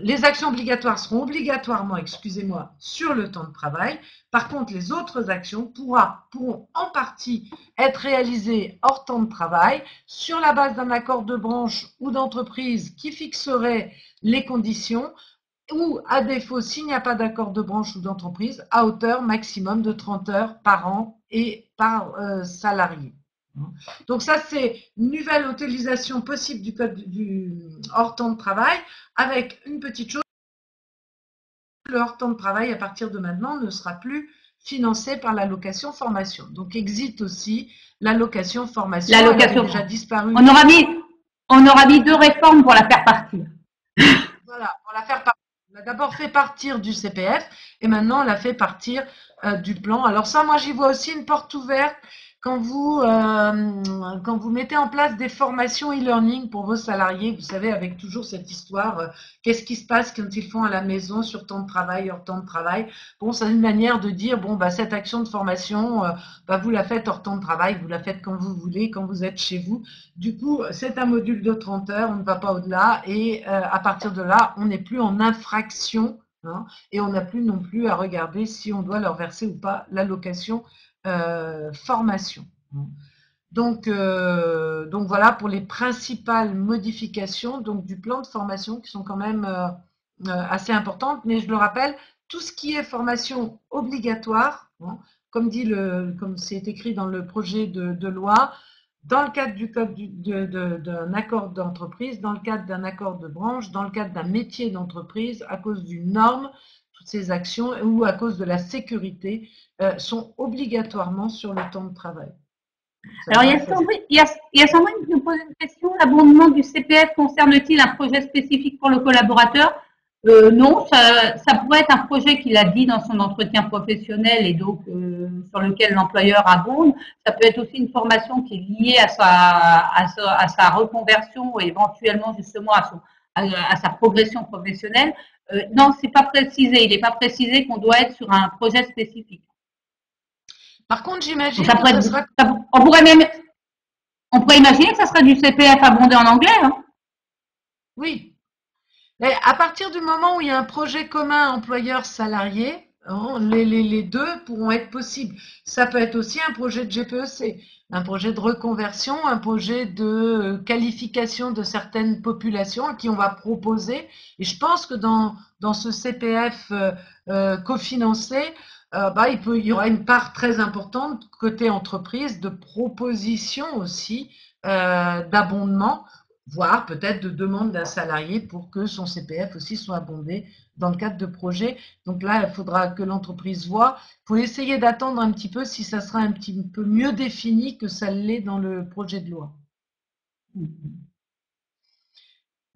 les actions obligatoires seront obligatoirement, excusez-moi, sur le temps de travail. Par contre, les autres actions pourront en partie être réalisées hors temps de travail sur la base d'un accord de branche ou d'entreprise qui fixerait les conditions ou, à défaut, s'il n'y a pas d'accord de branche ou d'entreprise, à hauteur maximum de 30 heures par an et par salarié. Donc ça, c'est une nouvelle utilisation possible du code du hors temps de travail, avec une petite chose, le hors temps de travail à partir de maintenant ne sera plus financé par l'allocation formation. Donc existe aussi l'allocation formation. L'allocation déjà disparu. On aura mis 2 réformes pour la faire partir. Voilà, pour la faire partir. On l'a d'abord fait partir du CPF et maintenant on l'a fait partir du plan. Alors ça, moi j'y vois aussi une porte ouverte quand vous mettez en place des formations e-learning pour vos salariés, vous savez, avec toujours cette histoire, qu'est-ce qui se passe quand ils font à la maison sur temps de travail, hors temps de travail. Bon, c'est une manière de dire, bon, bah, cette action de formation, bah, vous la faites hors temps de travail, vous la faites quand vous voulez, quand vous êtes chez vous. Du coup, c'est un module de 30 heures, on ne va pas au-delà et à partir de là, on n'est plus en infraction. Hein, et on n'a plus non plus à regarder si on doit leur verser ou pas l'allocation formation. Donc voilà pour les principales modifications donc, du plan de formation qui sont quand même assez importantes. Mais je le rappelle, tout ce qui est formation obligatoire, hein, comme c'est écrit dans le projet de loi, dans le cadre du code d'un accord d'entreprise, dans le cadre d'un accord de branche, dans le cadre d'un métier d'entreprise, à cause d'une norme, toutes ces actions, ou à cause de la sécurité, sont obligatoirement sur le temps de travail. Alors, il y a Sandrine qui nous pose une question. L'abondement du CPF concerne-t-il un projet spécifique pour le collaborateur? Non, ça pourrait être un projet qu'il a dit dans son entretien professionnel et donc sur lequel l'employeur abonde. Ça peut être aussi une formation qui est liée à sa reconversion et éventuellement justement à sa progression professionnelle. Non, c'est pas précisé. Il n'est pas précisé qu'on doit être sur un projet spécifique. Par contre, j'imagine que ça sera... on pourrait imaginer que ça sera du CPF abondé en anglais. Hein. Oui. Mais à partir du moment où il y a un projet commun employeur-salarié, hein, les deux pourront être possibles. Ça peut être aussi un projet de GPEC, un projet de reconversion, un projet de qualification de certaines populations à qui on va proposer. Et je pense que dans ce CPF cofinancé, il y aura une part très importante côté entreprise de propositions aussi d'abondement, voire peut-être de demande d'un salarié pour que son CPF aussi soit abondé dans le cadre de projets. Donc là, il faudra que l'entreprise voit. Il faut essayer d'attendre un petit peu si ça sera un petit peu mieux défini que ça l'est dans le projet de loi.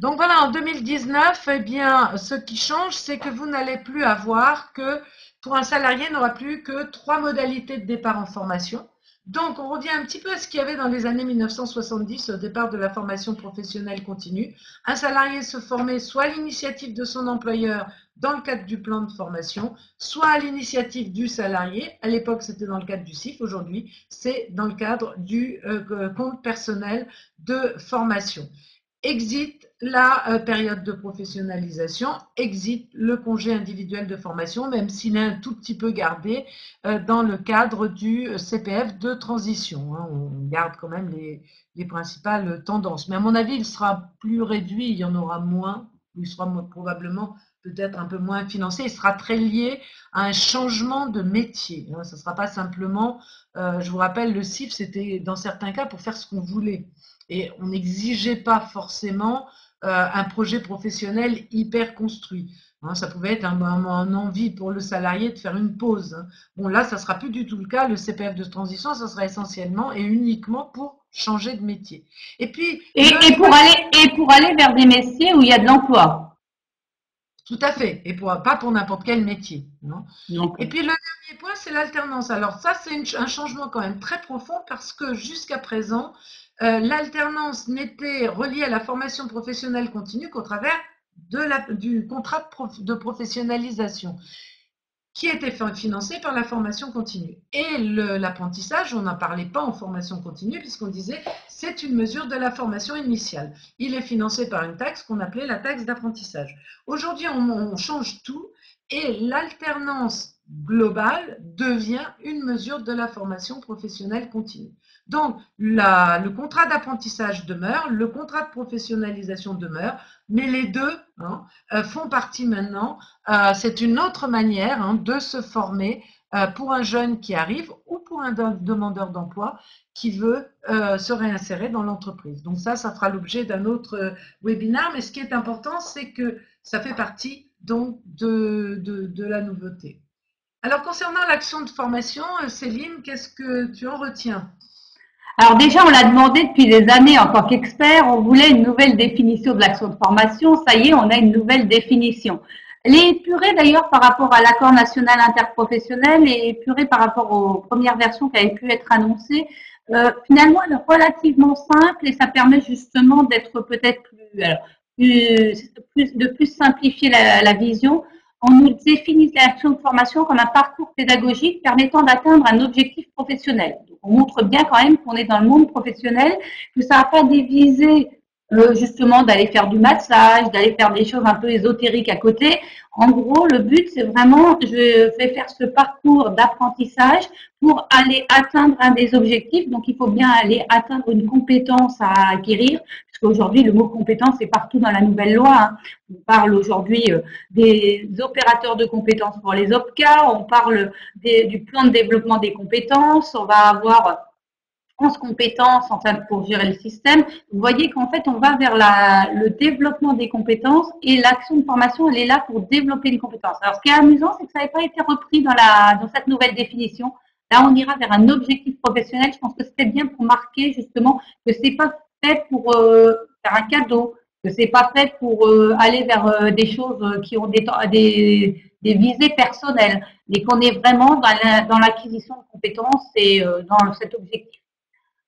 Donc voilà, en 2019, eh bien, ce qui change, c'est que vous n'allez plus avoir que, pour un salarié, n'aura plus que 3 modalités de départ en formation. Donc, on revient un petit peu à ce qu'il y avait dans les années 1970, au départ de la formation professionnelle continue. Un salarié se formait soit à l'initiative de son employeur dans le cadre du plan de formation, soit à l'initiative du salarié. À l'époque, c'était dans le cadre du CIF. Aujourd'hui, c'est dans le cadre du compte personnel de formation. Exit la période de professionnalisation, exit le congé individuel de formation, même s'il est un tout petit peu gardé dans le cadre du CPF de transition. Hein. On garde quand même les principales tendances. Mais à mon avis, il sera plus réduit, il y en aura moins, il sera probablement peut-être un peu moins financé, il sera très lié à un changement de métier. Hein. Ce ne sera pas simplement, je vous rappelle, le CIF, c'était dans certains cas pour faire ce qu'on voulait. Et on n'exigeait pas forcément un projet professionnel hyper construit. Hein, ça pouvait être un envie pour le salarié de faire une pause. Hein. Bon, là, ça sera plus du tout le cas. Le CPF de transition, ça sera essentiellement et uniquement pour changer de métier. Et puis, Et pour aller vers des métiers où il y a de l'emploi. tout à fait, et pas pour n'importe quel métier. Non. Donc, Et puis le dernier point, c'est l'alternance. Alors ça, c'est un changement quand même très profond parce que jusqu'à présent, l'alternance n'était reliée à la formation professionnelle continue qu'au travers du contrat de professionnalisation qui était financé par la formation continue. Et l'apprentissage, on n'en parlait pas en formation continue puisqu'on disait c'est une mesure de la formation initiale. Il est financé par une taxe qu'on appelait la taxe d'apprentissage. Aujourd'hui, on change tout et l'alternance globale devient une mesure de la formation professionnelle continue. Donc, le contrat d'apprentissage demeure, le contrat de professionnalisation demeure, mais les deux font partie maintenant. C'est une autre manière de se former pour un jeune qui arrive ou pour un demandeur d'emploi qui veut se réinsérer dans l'entreprise. Donc ça fera l'objet d'un autre webinaire, mais ce qui est important, c'est que ça fait partie donc de la nouveauté. Alors concernant l'action de formation, Céline, qu'est-ce que tu en retiens? alors déjà, on l'a demandé depuis des années en tant qu'expert, on voulait une nouvelle définition de l'action de formation. Ça y est, on a une nouvelle définition. Elle est épurée d'ailleurs par rapport à l'accord national interprofessionnel et épurée par rapport aux premières versions qui avaient pu être annoncées. Finalement, elle est relativement simple et ça permet justement d'être peut-être de plus simplifier la vision. On nous définit l'action de formation comme un parcours pédagogique permettant d'atteindre un objectif professionnel. Donc, on montre bien quand même qu'on est dans le monde professionnel, que ça n'a pas des visées justement d'aller faire du massage, d'aller faire des choses un peu ésotériques à côté. En gros, le but, c'est vraiment, je vais faire ce parcours d'apprentissage pour aller atteindre un des objectifs. Donc, il faut bien aller atteindre une compétence à acquérir, parce qu'aujourd'hui, le mot compétence est partout dans la nouvelle loi. Hein. On parle aujourd'hui des opérateurs de compétences pour les OPCA, on parle du plan de développement des compétences, on va avoir France compétences pour gérer le système. Vous voyez qu'en fait, on va vers le développement des compétences et l'action de formation, elle est là pour développer les compétences. Alors, ce qui est amusant, c'est que ça n'avait pas été repris dans cette nouvelle définition. Là, on ira vers un objectif professionnel. Je pense que c'était bien pour marquer justement que c'est pas fait pour faire un cadeau, que c'est pas fait pour aller vers des choses qui ont des visées personnelles, mais qu'on est vraiment dans l'acquisition de compétences et dans cet objectif.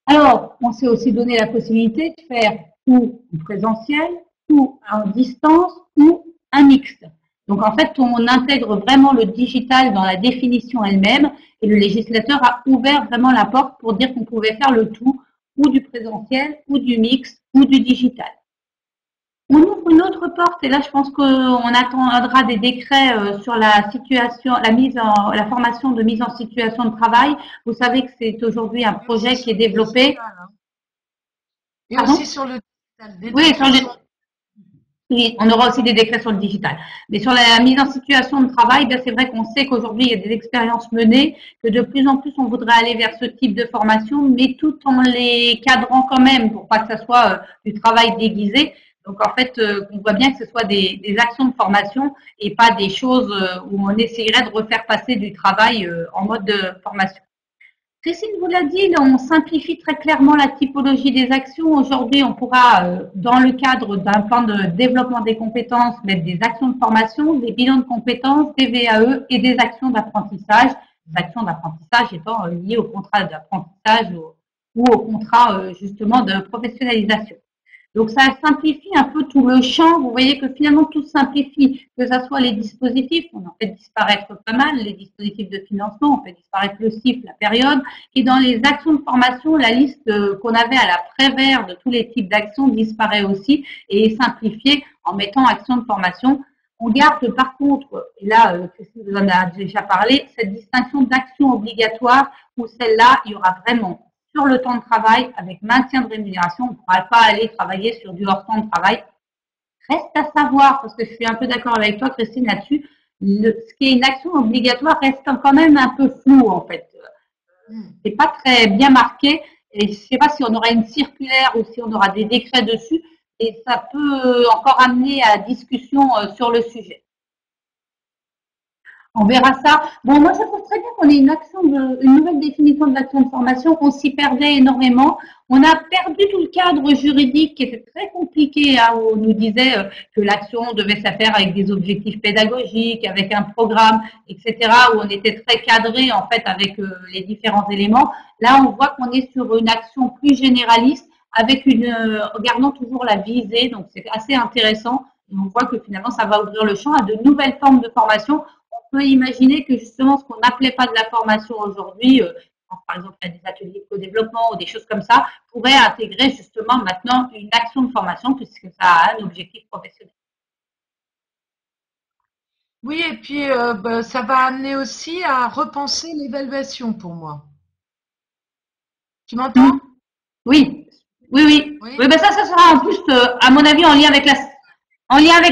Alors, on s'est aussi donné la possibilité de faire ou en présentiel, ou en distance, ou un mixte. Donc, en fait, on intègre vraiment le digital dans la définition elle-même et le législateur a ouvert vraiment la porte pour dire qu'on pouvait faire le tout, ou du présentiel, ou du mixte, ou du digital. On ouvre une autre porte et là, je pense qu'on attendra des décrets sur la situation, la formation de mise en situation de travail. Vous savez que c'est aujourd'hui un projet qui est développé. Et aussi sur le digital. Oui, on aura aussi des décrets sur le digital. Mais sur la mise en situation de travail, c'est vrai qu'on sait qu'aujourd'hui, il y a des expériences menées, que de plus en plus, on voudrait aller vers ce type de formation, mais tout en les cadrant quand même pour pas que ça soit du travail déguisé. Donc, en fait, on voit bien que ce soit des actions de formation et pas des choses où on essayerait de refaire passer du travail en mode de formation. Christine vous l'a dit, on simplifie très clairement la typologie des actions. Aujourd'hui, on pourra, dans le cadre d'un plan de développement des compétences, mettre des actions de formation, des bilans de compétences, des VAE et des actions d'apprentissage. Les actions d'apprentissage étant liées au contrat d'apprentissage ou au contrat justement de professionnalisation. Donc, ça simplifie un peu tout le champ. Vous voyez que finalement, tout simplifie, que ce soit les dispositifs, on en fait disparaître pas mal, les dispositifs de financement, on fait disparaître le CIF, la période. Et dans les actions de formation, la liste qu'on avait à la Prévert de tous les types d'actions disparaît aussi et est simplifiée en mettant actions de formation. On garde par contre, et là, Christine vous en a déjà parlé, cette distinction d'action obligatoire où celle-là, il y aura vraiment sur le temps de travail, avec maintien de rémunération, on ne pourra pas aller travailler sur du hors-temps de travail. Reste à savoir, parce que je suis un peu d'accord avec toi, Christine, là-dessus, ce qui est une action obligatoire reste quand même un peu flou, en fait. C'est pas très bien marqué, et je ne sais pas si on aura une circulaire ou si on aura des décrets dessus, et ça peut encore amener à discussion sur le sujet. On verra ça. Bon, moi, je trouve très bien qu'on ait une nouvelle définition de l'action de formation. On s'y perdait énormément. On a perdu tout le cadre juridique qui était très compliqué, hein, où on nous disait que l'action devait se faire avec des objectifs pédagogiques, avec un programme, etc., où on était très cadré, en fait, avec les différents éléments. Là, on voit qu'on est sur une action plus généraliste, avec regardant toujours la visée. Donc, c'est assez intéressant. Et on voit que finalement, ça va ouvrir le champ à de nouvelles formes de formation. On peut imaginer que justement ce qu'on n'appelait pas de la formation aujourd'hui, par exemple à des ateliers de co-développement ou des choses comme ça, pourrait intégrer justement maintenant une action de formation puisque ça a un objectif professionnel. Oui, et puis bah, ça va amener aussi à repenser l'évaluation pour moi. Tu Mmh. m'entends? Oui, oui, oui. Oui. Oui, ben ça sera en plus, à mon avis, en lien avec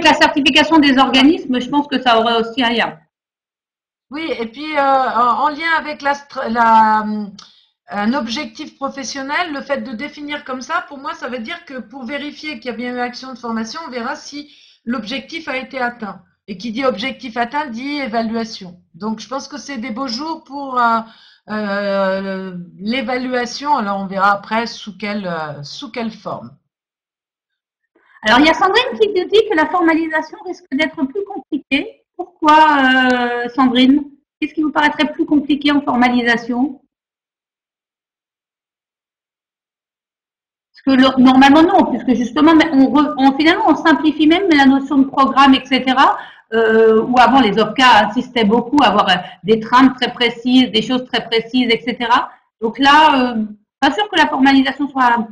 la certification des organismes, je pense que ça aurait aussi un lien. Oui, et puis en lien avec un objectif professionnel, le fait de définir comme ça, pour moi, ça veut dire que pour vérifier qu'il y a bien eu action de formation, on verra si l'objectif a été atteint. Et qui dit objectif atteint dit évaluation. Donc, je pense que c'est des beaux jours pour l'évaluation. Alors, on verra après sous quelle forme. Alors, il y a Sandrine qui nous dit que la formalisation risque d'être plus compliquée. Pourquoi, Sandrine? Qu'est-ce qui vous paraîtrait plus compliqué en formalisation? Parce que normalement non, puisque justement, finalement, on simplifie même la notion de programme, etc. Où avant les OPCA insistaient beaucoup à avoir des trames très précises, des choses très précises, etc. Donc là, pas sûr que la formalisation soit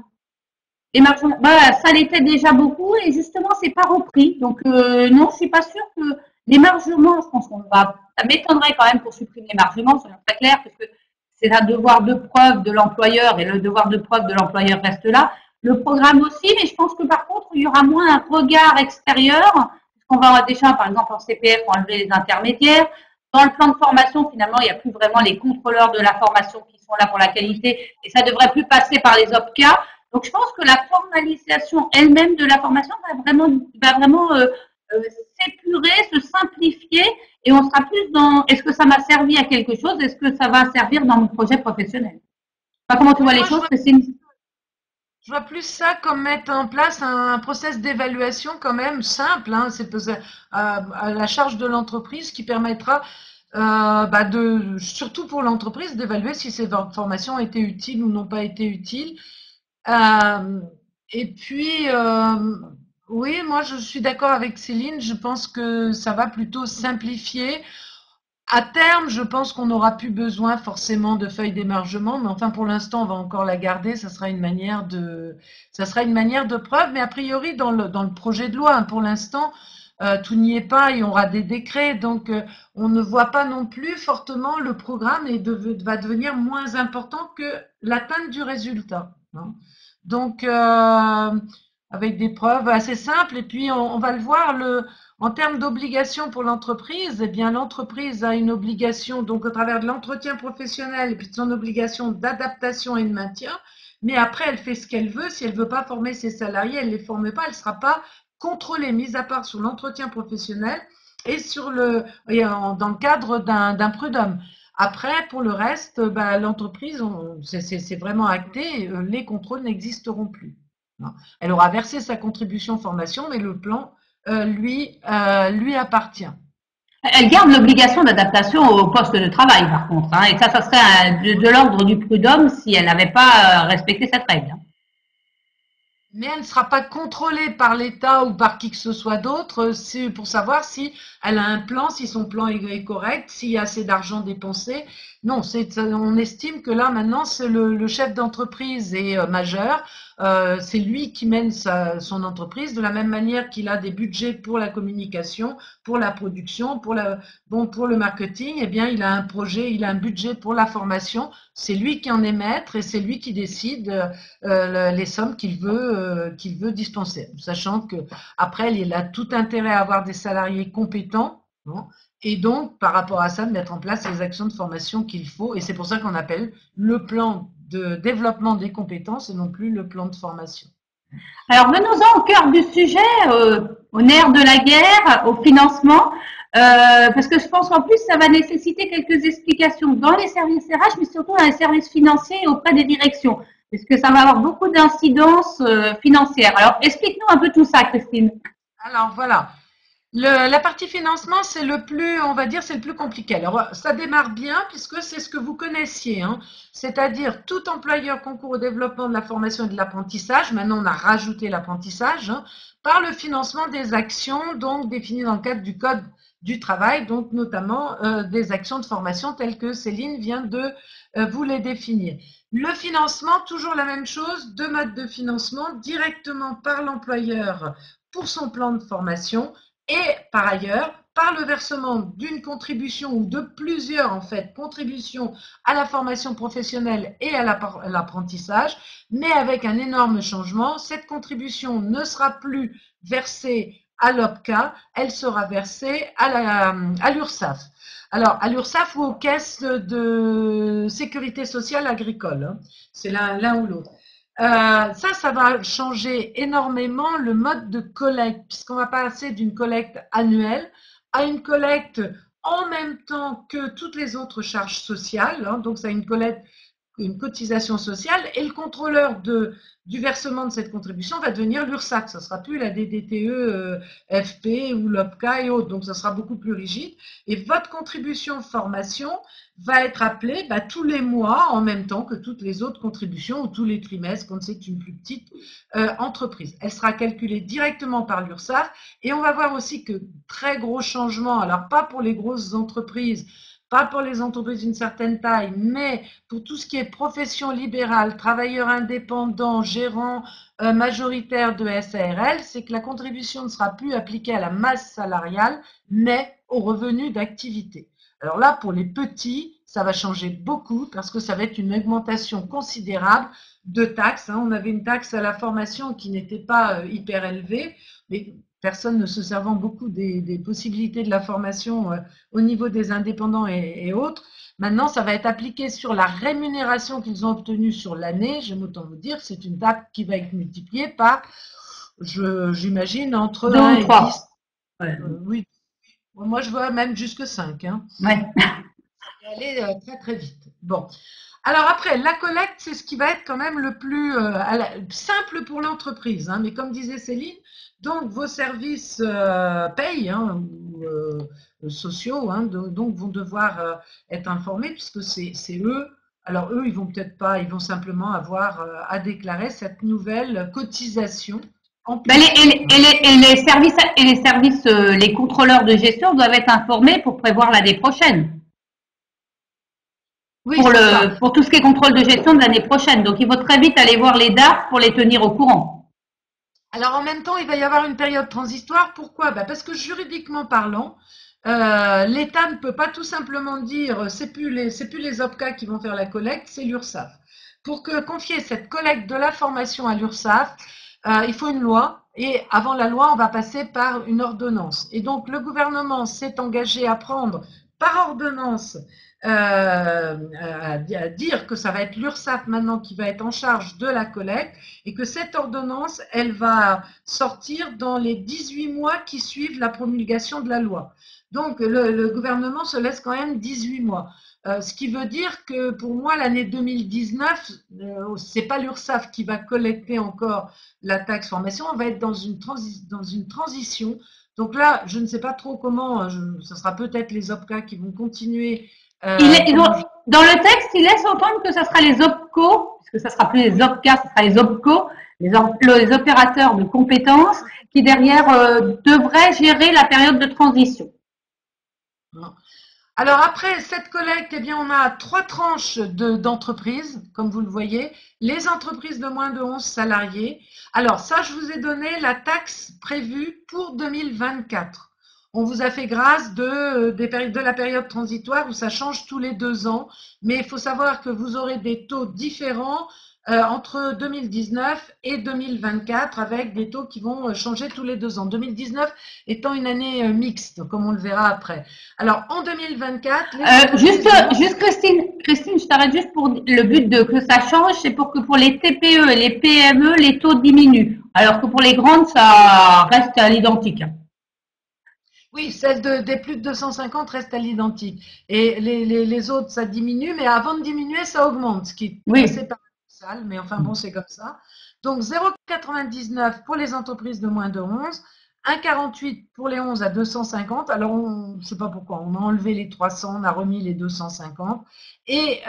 émergente. Bah, ça l'était déjà beaucoup et justement, c'est pas repris. Donc non, je suis pas sûre que l'émargement, je pense qu'on va, ça m'étonnerait quand même pour supprimer l'émargement, soyons très clairs, parce que c'est un devoir de preuve de l'employeur et le devoir de preuve de l'employeur reste là. Le programme aussi, mais je pense que par contre, il y aura moins un regard extérieur, puisqu'on va déjà, par exemple, en CPF, enlever les intermédiaires. Dans le plan de formation, finalement, il n'y a plus vraiment les contrôleurs de la formation qui sont là pour la qualité et ça ne devrait plus passer par les OPCA. Donc, je pense que la formalisation elle-même de la formation va vraiment s'épurer, se simplifier et on sera plus dans est-ce que ça m'a servi à quelque chose, est-ce que ça va servir dans mon projet professionnel. Enfin, comment tu Oui, vois les choses, Christine? je vois plus ça comme mettre en place un process d'évaluation quand même simple, hein, c'est à la charge de l'entreprise qui permettra bah surtout pour l'entreprise d'évaluer si ces formations étaient utiles ou n'ont pas été utiles. Euh, et puis, oui, moi je suis d'accord avec Céline, je pense que ça va plutôt simplifier. À terme, je pense qu'on n'aura plus besoin forcément de feuilles d'émargement, mais enfin pour l'instant, on va encore la garder. Ça sera une manière de preuve, mais a priori dans le projet de loi, hein, pour l'instant, tout n'y est pas. Il y aura des décrets, donc on ne voit pas non plus fortement le programme va devenir moins important que l'atteinte du résultat, hein. Donc avec des preuves assez simples, et puis on va le voir en termes d'obligation pour l'entreprise, eh bien, l'entreprise a une obligation, donc au travers de l'entretien professionnel et puis de son obligation d'adaptation et de maintien, mais après, elle fait ce qu'elle veut. Si elle veut pas former ses salariés, elle les forme pas, elle sera pas contrôlée, mise à part sur l'entretien professionnel et dans le cadre d'un prud'homme. Après, pour le reste, bah, l'entreprise, c'est vraiment acté, les contrôles n'existeront plus. Elle aura versé sa contribution formation, mais le plan lui appartient. Elle garde l'obligation d'adaptation au poste de travail, par contre, hein, et ça serait de l'ordre du prud'homme si elle n'avait pas respecté cette règle. Mais elle ne sera pas contrôlée par l'État ou par qui que ce soit d'autre pour savoir si elle a un plan, si son plan est correct, s'il y a assez d'argent dépensé. Non, on estime que là maintenant c'est le chef d'entreprise est majeur, c'est lui qui mène son entreprise de la même manière qu'il a des budgets pour la communication, pour la production, pour le marketing. Eh bien, il a un projet, il a un budget pour la formation. C'est lui qui en est maître et c'est lui qui décide les sommes qu'il veut dispenser, sachant que après il a tout intérêt à avoir des salariés compétents, hein, et donc par rapport à ça de mettre en place les actions de formation qu'il faut, et c'est pour ça qu'on appelle le plan de développement des compétences et non plus le plan de formation. Alors, venons-en au cœur du sujet, au nerf de la guerre, au financement, parce que je pense qu'en plus, ça va nécessiter quelques explications dans les services RH, mais surtout dans les services financiers et auprès des directions, parce que ça va avoir beaucoup d'incidences financières. Alors, explique-nous un peu tout ça, Christine. Alors voilà, la partie financement, c'est le plus, on va dire, c'est le plus compliqué. Alors, ça démarre bien puisque c'est ce que vous connaissiez, hein. C'est-à-dire tout employeur concourt au développement de la formation et de l'apprentissage. Maintenant, on a rajouté l'apprentissage, hein, par le financement des actions donc définies dans le cadre du Code du travail, donc notamment des actions de formation telles que Céline vient de vous les définir. Le financement, toujours la même chose, deux modes de financement, directement par l'employeur pour son plan de formation et par ailleurs par le versement d'une contribution ou de plusieurs en fait contributions à la formation professionnelle et à l'apprentissage, mais avec un énorme changement. Cette contribution ne sera plus versée à l'OPCA, elle sera versée à l'URSSAF. Alors, à l'URSSAF ou aux caisses de sécurité sociale agricole, hein. C'est l'un ou l'autre. Ça va changer énormément le mode de collecte, puisqu'on va passer d'une collecte annuelle à une collecte en même temps que toutes les autres charges sociales, hein. Donc, ça a une cotisation sociale, et le contrôleur du versement de cette contribution va devenir l'URSSAF. Ça ne sera plus la DDTE, FP ou l'OPCA et autres. Donc, ça sera beaucoup plus rigide. Et votre contribution formation va être appelée tous les mois en même temps que toutes les autres contributions ou tous les trimestres quand c'est une plus petite entreprise. Elle sera calculée directement par l'URSSAF, et on va voir aussi que très gros changements, alors pas pour les grosses entreprises, pas pour les entreprises d'une certaine taille, mais pour tout ce qui est profession libérale, travailleurs indépendants, gérants majoritaires de SARL, c'est que la contribution ne sera plus appliquée à la masse salariale, mais aux revenus d'activité. Alors là, pour les petits, ça va changer beaucoup parce que ça va être une augmentation considérable de taxes, hein. On avait une taxe à la formation qui n'était pas hyper élevée, mais personne ne se servant beaucoup des possibilités de la formation au niveau des indépendants et autres. Maintenant, ça va être appliqué sur la rémunération qu'ils ont obtenue sur l'année. J'aime autant vous dire, c'est une taxe qui va être multipliée par, j'imagine, entre 2 1 ou et 3. 10. Ouais. Oui, moi je vois même jusque 5, hein. Ouais. Et aller très très vite. Bon. Alors après, la collecte, c'est ce qui va être quand même le plus simple pour l'entreprise, hein. Mais comme disait Céline, donc vos services payent, hein, ou, sociaux, hein, donc vont devoir être informés puisque c'est eux. Alors eux, ils vont peut-être pas, ils vont simplement avoir à déclarer cette nouvelle cotisation en Ben, plus. les services, les contrôleurs de gestion doivent être informés pour prévoir l'année prochaine. Oui, c'est ça. Pour tout ce qui est contrôle de gestion de l'année prochaine. Donc, il faut très vite aller voir les DAF pour les tenir au courant. Alors en même temps, il va y avoir une période transitoire. Pourquoi? Parce que juridiquement parlant, l'État ne peut pas tout simplement dire c'est plus les OPCA qui vont faire la collecte, c'est l'URSSAF. Pour confier cette collecte de la formation à l'URSSAF, il faut une loi, et avant la loi, on va passer par une ordonnance. Et donc le gouvernement s'est engagé à prendre par ordonnance à dire que ça va être l'URSSAF maintenant qui va être en charge de la collecte, et que cette ordonnance, elle va sortir dans les 18 mois qui suivent la promulgation de la loi. Donc le gouvernement se laisse quand même 18 mois. Ce qui veut dire que pour moi, l'année 2019, c'est pas l'URSSAF qui va collecter encore la taxe formation, on va être dans une transition. Donc là, je ne sais pas trop comment, ce sera peut-être les OPCA qui vont continuer. Dans le texte, il laisse entendre que ce sera les OPCO, parce que ça sera plus les OPCA, ce sera les OPCO, les opérateurs de compétences, qui derrière devraient gérer la période de transition. Alors après cette collecte, eh bien, on a 3 tranches d'entreprises, comme vous le voyez. Les entreprises de moins de 11 salariés. Alors ça, je vous ai donné la taxe prévue pour 2024. On vous a fait grâce de la période transitoire où ça change tous les 2 ans. Mais il faut savoir que vous aurez des taux différents entre 2019 et 2024 avec des taux qui vont changer tous les 2 ans. 2019 étant une année mixte, comme on le verra après. Alors, en 2024, juste Christine, je t'arrête juste pour le but de que ça change, c'est pour que pour les TPE et les PME, les taux diminuent, alors que pour les grandes, ça reste à l'identique. oui, celle des plus de 250 reste à l'identique. Et les autres, ça diminue, mais avant de diminuer, ça augmente, ce qui est Oui. assez paradoxal, mais enfin bon, c'est comme ça. Donc 0,99 pour les entreprises de moins de 11, 1,48 pour les 11 à 250. Alors, on ne sait pas pourquoi, on a enlevé les 300, on a remis les 250. Et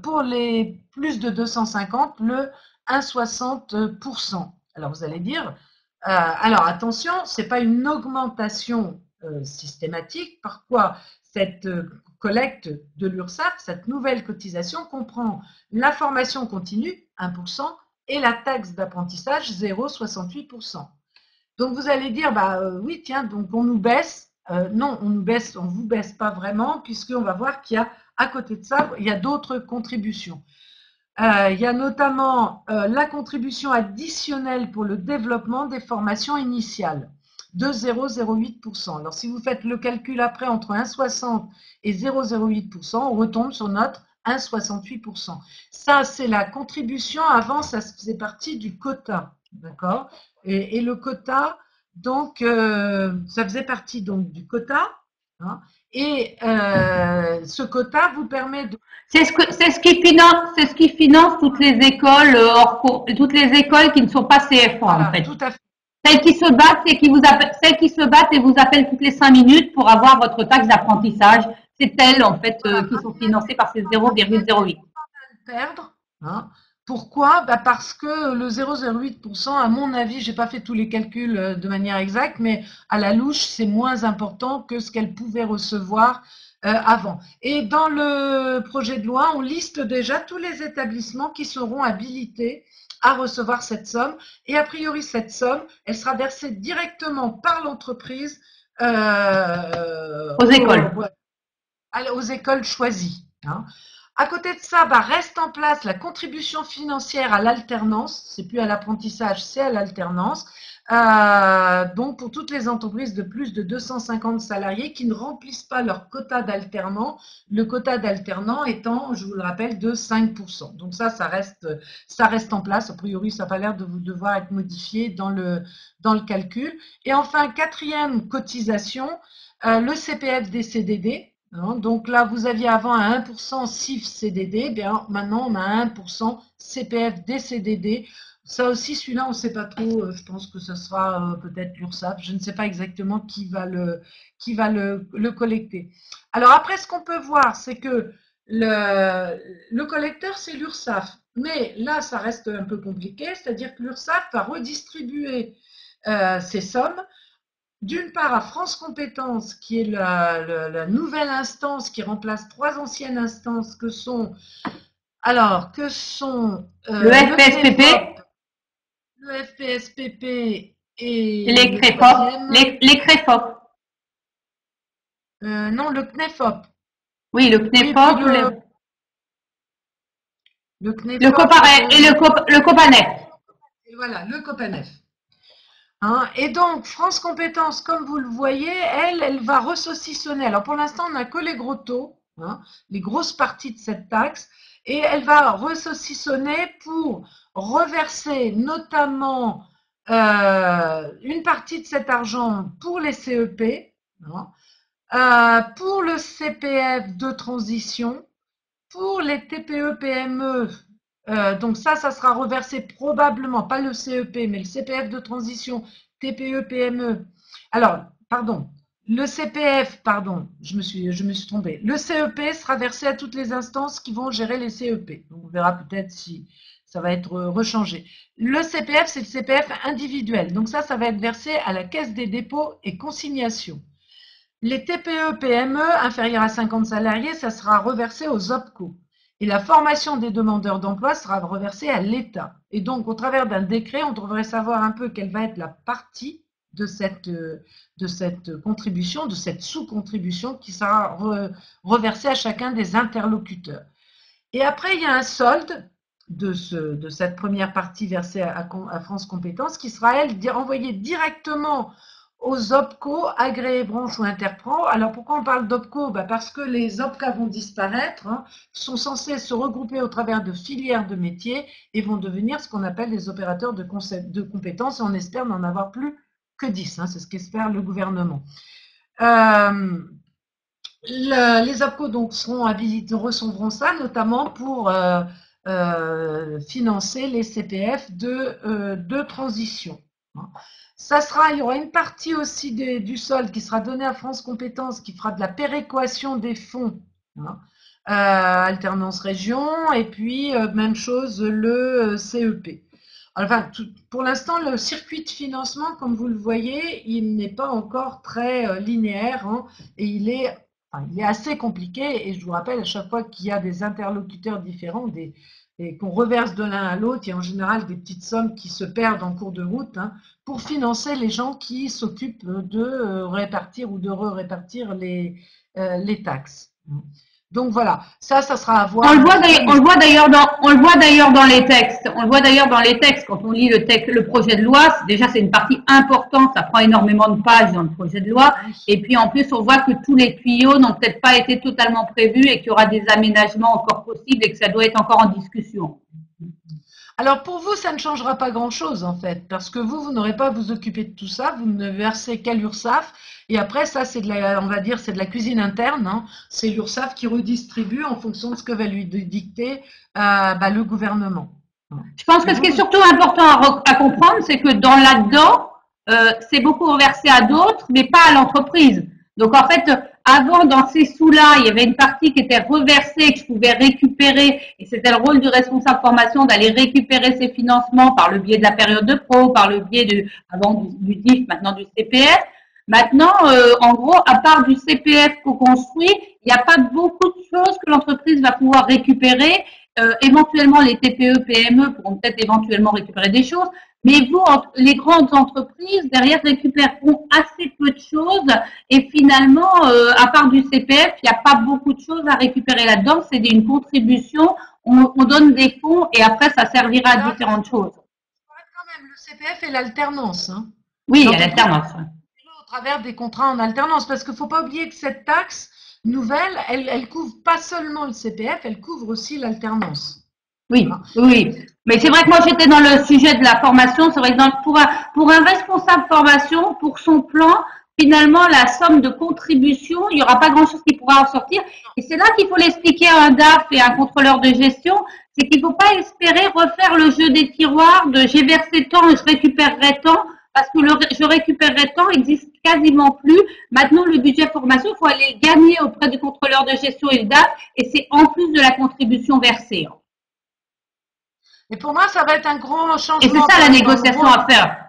pour les plus de 250, le 1,60%. Alors, vous allez dire, alors attention, ce n'est pas une augmentation systématique. Pourquoi cette collecte de l'URSSAF, cette nouvelle cotisation comprend la formation continue, 1%, et la taxe d'apprentissage, 0,68%. Donc vous allez dire, bah oui, tiens, donc on nous baisse. Non, on vous baisse pas vraiment, puisqu'on va voir qu'il y a, à côté de ça, il y a d'autres contributions. Il y a notamment la contribution additionnelle pour le développement des formations initiales de 0,08%. Alors, si vous faites le calcul après entre 1,60 et 0,08%, on retombe sur notre 1,68%. Ça, c'est la contribution. Avant, ça faisait partie du quota. D'accord? Et le quota, donc, ça faisait partie donc, du quota. Hein, et ce quota vous permet de... C'est ce qui finance toutes les écoles hors cours, toutes les écoles qui ne sont pas CFA Voilà, en fait. tout à fait. Celles qui se battent et celles qui se battent et vous appellent toutes les 5 minutes pour avoir votre taxe d'apprentissage, c'est elles en fait qui sont financées par ces 0,08. Perdre. Hein. Pourquoi? Bah parce que le 0,08%, à mon avis, j'ai pas fait tous les calculs de manière exacte, mais à la louche, c'est moins important que ce qu'elle pouvait recevoir avant. Et dans le projet de loi, on liste déjà tous les établissements qui seront habilités à recevoir cette somme. Et a priori, cette somme, elle sera versée directement par l'entreprise aux écoles choisies. Hein. À côté de ça, bah, reste en place la contribution financière à l'alternance. C'est plus à l'apprentissage, c'est à l'alternance. Donc, pour toutes les entreprises de plus de 250 salariés qui ne remplissent pas leur quota d'alternants, le quota d'alternants étant, je vous le rappelle, de 5%. Donc ça reste en place. A priori, ça n'a pas l'air de devoir être modifié dans le calcul. Et enfin, quatrième cotisation, le CPF des CDD. Donc là, vous aviez avant un 1% CIF CDD, bien maintenant on a un 1% CPF des CDD. Ça aussi, celui-là, on ne sait pas trop. Je pense que ce sera peut-être l'URSSAF. Je ne sais pas exactement qui va le collecter. Alors après, ce qu'on peut voir, c'est que le collecteur, c'est l'URSSAF. Mais là, ça reste un peu compliqué, c'est-à-dire que l'URSSAF va redistribuer ces sommes. D'une part, à France Compétences, qui est la nouvelle instance qui remplace 3 anciennes instances que sont le FPSPP, le FPSPP et les le CREFOP, troisième. les CREFOP. Non, le CNEFOP. Oui, le CNEFOP, le CNEFOP le COPAREF et le COPANEF. Et voilà, le COPANEF. Hein, et donc, France Compétences, comme vous le voyez, elle va ressaucissonner. Alors, pour l'instant, on n'a que les gros taux, hein, les grosses parties de cette taxe, et elle va ressaucissonner pour reverser notamment une partie de cet argent pour les CEP, hein, pour le CPF de transition, pour les TPE-PME. Donc ça sera reversé probablement, pas le CEP, mais le CPF de transition, TPE-PME. Alors, pardon, le CPF, pardon, je me suis trompée. Le CEP sera versé à toutes les instances qui vont gérer les CEP. Donc on verra peut-être si ça va être rechangé. Le CPF, c'est le CPF individuel. Donc ça va être versé à la Caisse des dépôts et consignations. Les TPE-PME inférieurs à 50 salariés, ça sera reversé aux OPCO. Et la formation des demandeurs d'emploi sera reversée à l'État. Et donc, au travers d'un décret, on devrait savoir un peu quelle va être la partie de cette contribution, de cette sous-contribution qui sera reversée à chacun des interlocuteurs. Et après, il y a un solde de cette première partie versée à France Compétences, qui sera, elle, envoyée directement aux OPCO, agréés branches ou interpro. Alors pourquoi on parle d'OPCO? Parce que les OPCA vont disparaître, hein, sont censés se regrouper au travers de filières de métiers et vont devenir ce qu'on appelle des opérateurs de compétences, et on espère n'en avoir plus que 10, hein, c'est ce qu'espère le gouvernement. Les OPCO donc seront habilités, recevront ça notamment pour financer les CPF de transition. Il y aura une partie aussi du solde qui sera donnée à France Compétences, qui fera de la péréquation des fonds, hein, alternance région, et puis même chose le CEP. Enfin, pour l'instant, le circuit de financement, comme vous le voyez, il n'est pas encore très linéaire, hein, et il est assez compliqué. Et je vous rappelle, à chaque fois qu'il y a des interlocuteurs différents, et qu'on reverse de l'un à l'autre, il y a en général des petites sommes qui se perdent en cours de route, hein, pour financer les gens qui s'occupent de répartir ou de répartir les taxes. Donc voilà, ça sera à voir. On le voit d'ailleurs dans les textes. On le voit d'ailleurs dans les textes quand on lit le projet de loi. Déjà, c'est une partie importante. Ça prend énormément de pages dans le projet de loi. Et puis en plus, on voit que tous les tuyaux n'ont peut-être pas été totalement prévus et qu'il y aura des aménagements encore possibles et que ça doit être encore en discussion. Alors pour vous, ça ne changera pas grand-chose en fait, parce que vous n'aurez pas à vous occuper de tout ça, vous ne versez qu'à l'URSSAF, et après ça c'est on va dire, c'est de la cuisine interne, hein. C'est l'URSSAF qui redistribue en fonction de ce que va lui dicter le gouvernement. Je pense que ce qui est surtout important à comprendre, c'est que dans là-dedans, c'est beaucoup reversé à d'autres, mais pas à l'entreprise. Donc en fait, avant, dans ces sous-là, il y avait une partie qui était reversée, que je pouvais récupérer, et c'était le rôle du responsable formation d'aller récupérer ces financements par le biais de la période de pro, par le biais avant du DIF, maintenant du CPF. Maintenant, en gros, à part du CPF co-construit, il n'y a pas beaucoup de choses que l'entreprise va pouvoir récupérer. Éventuellement, les TPE, PME pourront peut-être éventuellement récupérer des choses, mais vous, les grandes entreprises, derrière, récupéreront assez peu de choses et finalement, à part du CPF, il n'y a pas beaucoup de choses à récupérer là-dedans. C'est une contribution, on donne des fonds et après, ça servira à différentes choses. Quand même, le CPF et l'alternance. Hein. Oui, il y a l'alternance. Au travers des contrats en alternance, parce qu'il ne faut pas oublier que cette taxe nouvelle, elle couvre pas seulement le CPF, elle couvre aussi l'alternance. Oui, oui. Mais c'est vrai que moi, j'étais dans le sujet de la formation. C'est vrai que pour un responsable formation, pour son plan, finalement, la somme de contribution, il n'y aura pas grand-chose qui pourra en sortir. Et c'est là qu'il faut l'expliquer à un DAF et à un contrôleur de gestion. C'est qu'il ne faut pas espérer refaire le jeu des tiroirs de j'ai versé tant et je récupérerai tant. Parce que je récupérerai tant existe quasiment plus. Maintenant, le budget formation, il faut aller gagner auprès du contrôleur de gestion et le DAF. Et c'est en plus de la contribution versée. Et pour moi, ça va être un grand changement. Et c'est ça la négociation à faire.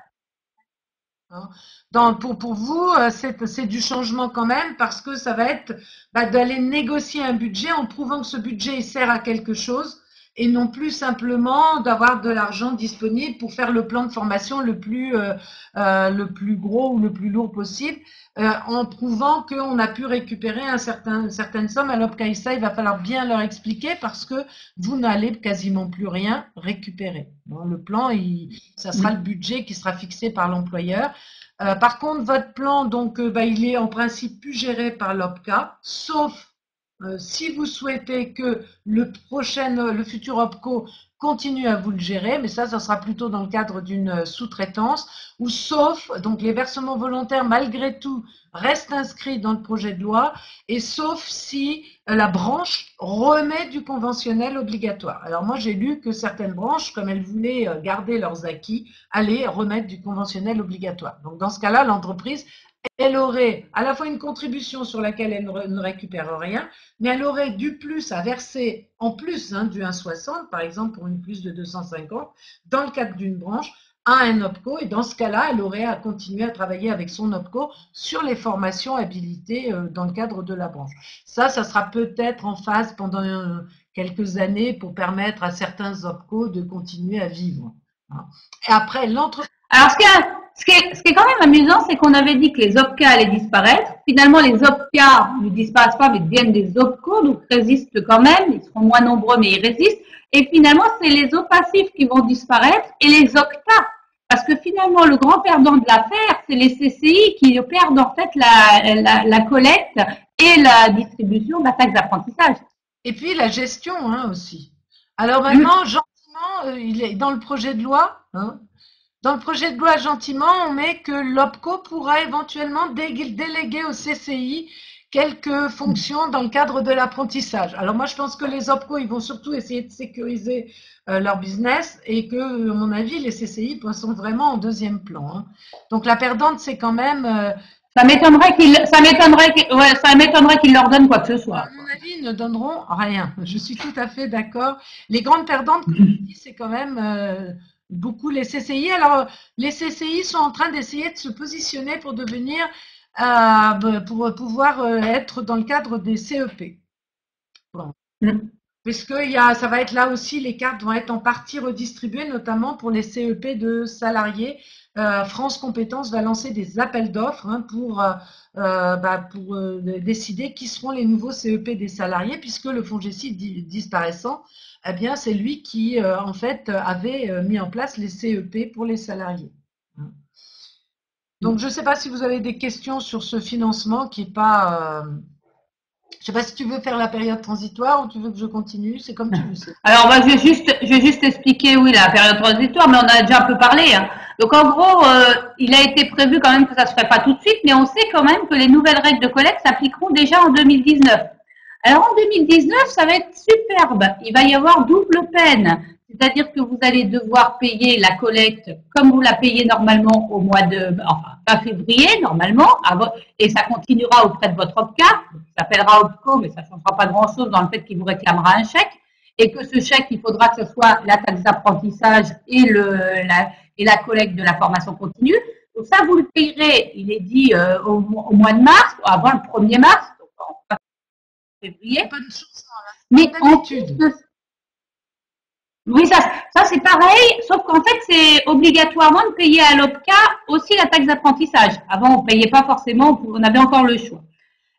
Pour vous, c'est du changement quand même, parce que ça va être d'aller négocier un budget en prouvant que ce budget sert à quelque chose et non plus simplement d'avoir de l'argent disponible pour faire le plan de formation le plus gros ou le plus lourd possible, en prouvant qu'on a pu récupérer certaines sommes. Alors qu'à ça, il va falloir bien leur expliquer, parce que vous n'allez quasiment plus rien récupérer. Bon, le plan, ça sera le budget qui sera fixé par l'employeur. Par contre, votre plan, donc, il est en principe plus géré par l'OPCA, sauf si vous souhaitez que le futur OPCO continue à vous le gérer, mais ça sera plutôt dans le cadre d'une sous-traitance, ou sauf, donc les versements volontaires, malgré tout, restent inscrits dans le projet de loi, et sauf si la branche remet du conventionnel obligatoire. Alors moi, j'ai lu que certaines branches, comme elles voulaient garder leurs acquis, allaient remettre du conventionnel obligatoire. Donc dans ce cas-là, l'entreprise, elle aurait à la fois une contribution sur laquelle elle ne récupère rien, mais elle aurait du plus à verser en plus du 1,60, par exemple pour une plus de 250, dans le cadre d'une branche, à un OPCO, et dans ce cas-là, elle aurait à continuer à travailler avec son OPCO sur les formations habilitées dans le cadre de la branche. Ça sera peut-être en phase pendant quelques années pour permettre à certains OPCO de continuer à vivre. Et après, l'entreprise... Alors, Ce qui est quand même amusant, c'est qu'on avait dit que les OPCA allaient disparaître. Finalement, les OPCA ne disparaissent pas, mais deviennent des OPCO, donc résistent quand même. Ils seront moins nombreux, mais ils résistent. Et finalement, c'est les OPACIF qui vont disparaître et les OCTA. Parce que finalement, le grand perdant de l'affaire, c'est les CCI qui perdent en fait la collecte et la distribution de la taxe d'apprentissage. Et puis la gestion hein, aussi. Alors maintenant, gentiment, il est dans le projet de loi. Hein, dans le projet de loi, gentiment, on met que l'OPCO pourra éventuellement déléguer au CCI quelques fonctions dans le cadre de l'apprentissage. Alors moi, je pense que les OPCO, ils vont surtout essayer de sécuriser leur business et que, à mon avis, les CCI sont vraiment en deuxième plan. Hein. Donc la perdante, c'est quand même... ça m'étonnerait qu'ils leur donnent quoi que ce soit. À mon avis, ils ne donneront rien. Je suis tout à fait d'accord. Les grandes perdantes, comme je dis, c'est quand même... beaucoup les CCI. Alors, les CCI sont en train d'essayer de se positionner pour devenir, pour pouvoir être dans le cadre des CEP. Bon. Puisque ça va être là aussi, les cartes vont être en partie redistribuées, notamment pour les CEP de salariés. France Compétences va lancer des appels d'offres hein, pour décider qui seront les nouveaux CEP des salariés, puisque le FONGECI disparaissant, eh bien, c'est lui qui, en fait, avait mis en place les CEP pour les salariés. Donc, je ne sais pas si vous avez des questions sur ce financement qui n'est pas... je ne sais pas si tu veux faire la période transitoire ou tu veux que je continue, c'est comme tu veux. Alors, bah, je vais juste expliquer, oui, la période transitoire, mais on a déjà un peu parlé. Hein. Donc, en gros, il a été prévu quand même que ça ne se ferait pas tout de suite, mais on sait quand même que les nouvelles règles de collecte s'appliqueront déjà en 2019. Alors, en 2019, ça va être superbe. Il va y avoir double peine. C'est-à-dire que vous allez devoir payer la collecte comme vous la payez normalement au mois de, enfin, fin février, normalement, et ça continuera auprès de votre OPCA. Ça s'appellera OPCO, mais ça ne changera pas grand-chose dans le fait qu'il vous réclamera un chèque. Et que ce chèque, il faudra que ce soit la taxe d'apprentissage et la collecte de la formation continue. Donc ça, vous le payerez, il est dit, au mois de mars, avant le 1er mars, donc en février. Mais en plus de... Oui, ça c'est pareil, sauf qu'en fait, c'est obligatoirement de payer à l'OPCA aussi la taxe d'apprentissage. Avant, on ne payait pas forcément, on avait encore le choix.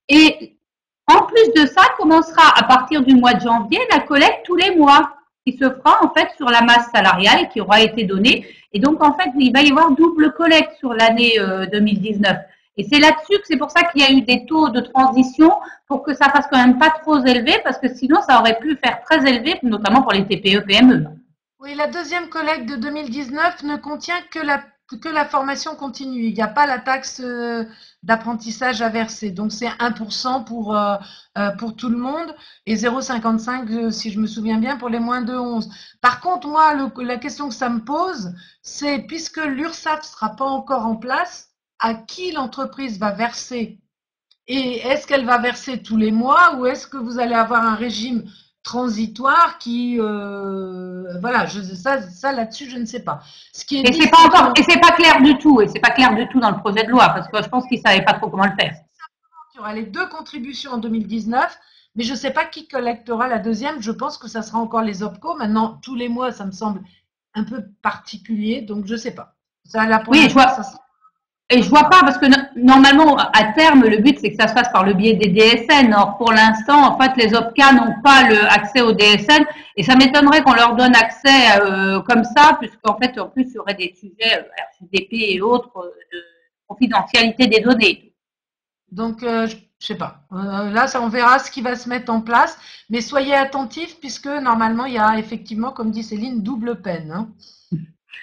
Et en plus de ça, commencera à partir du mois de janvier la collecte tous les mois, qui se fera en fait sur la masse salariale qui aura été donnée. Et donc, en fait, il va y avoir double collecte sur l'année 2019. Et c'est là-dessus que c'est pour ça qu'il y a eu des taux de transition pour que ça fasse quand même pas trop élevé, parce que sinon ça aurait pu faire très élevé, notamment pour les TPE, PME. Oui, la deuxième collecte de 2019 ne contient que la formation continue. Il n'y a pas la taxe d'apprentissage à verser. Donc c'est 1% pour tout le monde et 0,55 si je me souviens bien pour les moins de 11. Par contre, moi, la question que ça me pose, c'est puisque l'URSSAF ne sera pas encore en place, à qui l'entreprise va verser et est-ce qu'elle va verser tous les mois ou est-ce que vous allez avoir un régime transitoire qui voilà, ça là-dessus je ne sais pas. Ce qui est et c'est pas encore et c'est pas clair du tout dans le projet de loi parce que je pense qu'ils savaient pas trop comment le faire. Il y aura les deux contributions en 2019, mais je ne sais pas qui collectera la deuxième. Je pense que ça sera encore les OPCO. Maintenant tous les mois, ça me semble un peu particulier, donc je ne sais pas. Ça, là, pour oui, je vois. Et je vois pas, parce que normalement, à terme, le but, c'est que ça se fasse par le biais des DSN. Or, pour l'instant, en fait, les OPCA n'ont pas accès au DSN. Et ça m'étonnerait qu'on leur donne accès comme ça, puisqu'en fait, en plus, il y aurait des sujets RGPD et autres de confidentialité des données. Donc, je sais pas. Là, on verra ce qui va se mettre en place. Mais soyez attentifs, puisque normalement, il y a effectivement, comme dit Céline, double peine. Hein.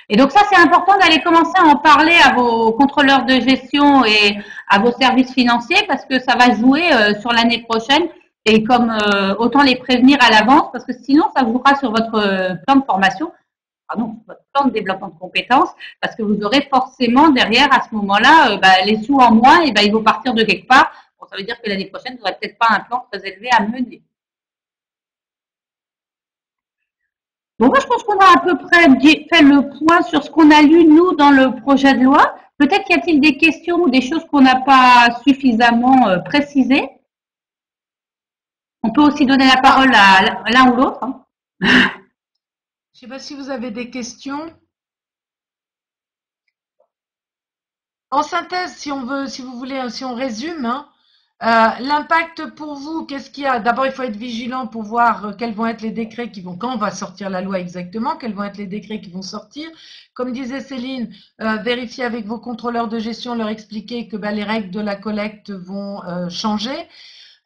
Et donc ça, c'est important d'aller commencer à en parler à vos contrôleurs de gestion et à vos services financiers parce que ça va jouer sur l'année prochaine et comme autant les prévenir à l'avance parce que sinon, ça jouera sur votre plan de formation, votre plan de développement de compétences parce que vous aurez forcément derrière à ce moment-là les sous en moins et ils vont partir de quelque part. Bon, ça veut dire que l'année prochaine, vous n'aurez peut-être pas un plan très élevé à mener. Bon, moi, je pense qu'on a à peu près fait le point sur ce qu'on a lu, nous, dans le projet de loi. Peut-être qu'il y a-t-il des questions ou des choses qu'on n'a pas suffisamment précisées. On peut aussi donner la parole à l'un ou l'autre. Hein. Je ne sais pas si vous avez des questions. En synthèse, si on veut, si vous voulez, si on résume, hein, l'impact pour vous, qu'est-ce qu'il y a? D'abord, il faut être vigilant pour voir quels vont être les décrets qui vont, quand on va sortir la loi exactement, quels vont être les décrets qui vont sortir. Comme disait Céline, vérifier avec vos contrôleurs de gestion, leur expliquer que les règles de la collecte vont changer.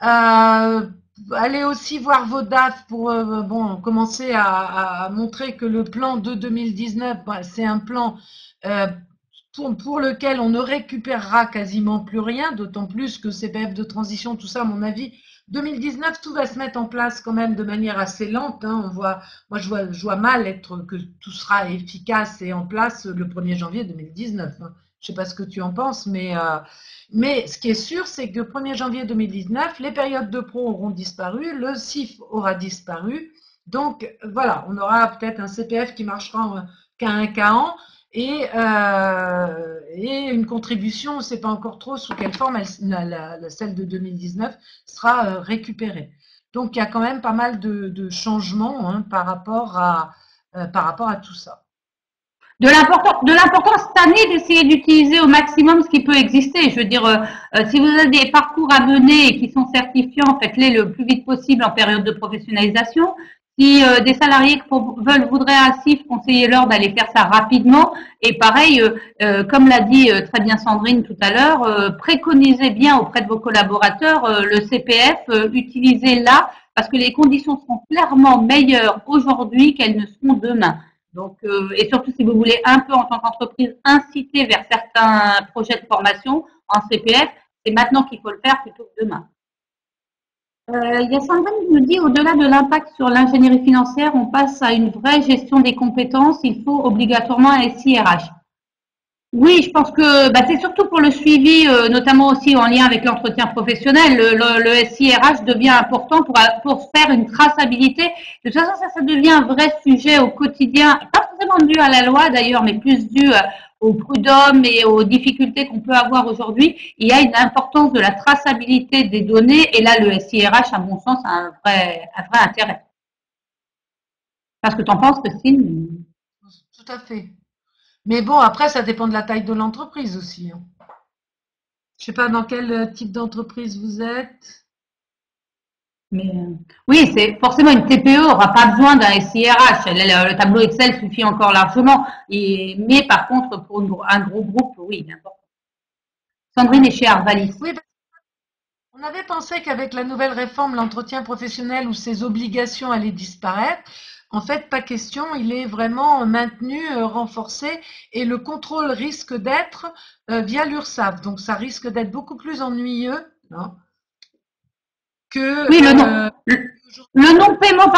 Euh, Allez aussi voir vos DAF pour commencer à montrer que le plan de 2019, c'est un plan euh, pour lequel on ne récupérera quasiment plus rien, d'autant plus que CPF de transition, tout ça, à mon avis, 2019, tout va se mettre en place quand même de manière assez lente. Hein. Moi, je vois mal que tout sera efficace et en place le 1er janvier 2019. Hein. Je ne sais pas ce que tu en penses, mais ce qui est sûr, c'est que 1er janvier 2019, les périodes de pro auront disparu, le CIF aura disparu. Donc voilà, on aura peut-être un CPF qui marchera qu'à un cas an et une contribution, on ne sait pas encore trop sous quelle forme celle de 2019 sera récupérée. Donc il y a quand même pas mal de changements hein, par rapport à tout ça. De l'important cette année d'essayer d'utiliser au maximum ce qui peut exister. Je veux dire, si vous avez des parcours à mener et qui sont certifiants, faites-les le plus vite possible en période de professionnalisation. Si des salariés voudraient un CIF, conseillez-leur d'aller faire ça rapidement. Et pareil, comme l'a dit très bien Sandrine tout à l'heure, préconisez bien auprès de vos collaborateurs le CPF, utilisez-la parce que les conditions seront clairement meilleures aujourd'hui qu'elles ne seront demain. Donc, et surtout si vous voulez un peu en tant qu'entreprise inciter vers certains projets de formation en CPF, c'est maintenant qu'il faut le faire plutôt que demain. Il y a Sandrine qui nous dit, au-delà de l'impact sur l'ingénierie financière, on passe à une vraie gestion des compétences. Il faut obligatoirement un SIRH. Oui, je pense que c'est surtout pour le suivi, notamment aussi en lien avec l'entretien professionnel. Le SIRH devient important pour faire une traçabilité. De toute façon, ça devient un vrai sujet au quotidien, pas forcément dû à la loi d'ailleurs, mais plus dû aux prud'hommes et aux difficultés qu'on peut avoir aujourd'hui. Il y a une importance de la traçabilité des données et là, le SIRH, à mon sens, a un vrai intérêt. Parce que tu en penses, Christine? Tout à fait. Mais bon, après, ça dépend de la taille de l'entreprise aussi. Hein. Je ne sais pas dans quel type d'entreprise vous êtes. Mais oui, c'est forcément une TPE aura pas besoin d'un SIRH. Le tableau Excel suffit encore largement. Mais par contre, pour un gros groupe, oui, n'importe. Sandrine est chez Arvalis. Oui, on avait pensé qu'avec la nouvelle réforme, l'entretien professionnel ou ses obligations allaient disparaître. En fait, pas question, il est vraiment maintenu, renforcé, et le contrôle risque d'être via l'URSSAF. Donc, ça risque d'être beaucoup plus ennuyeux hein, que oui, le non-paiement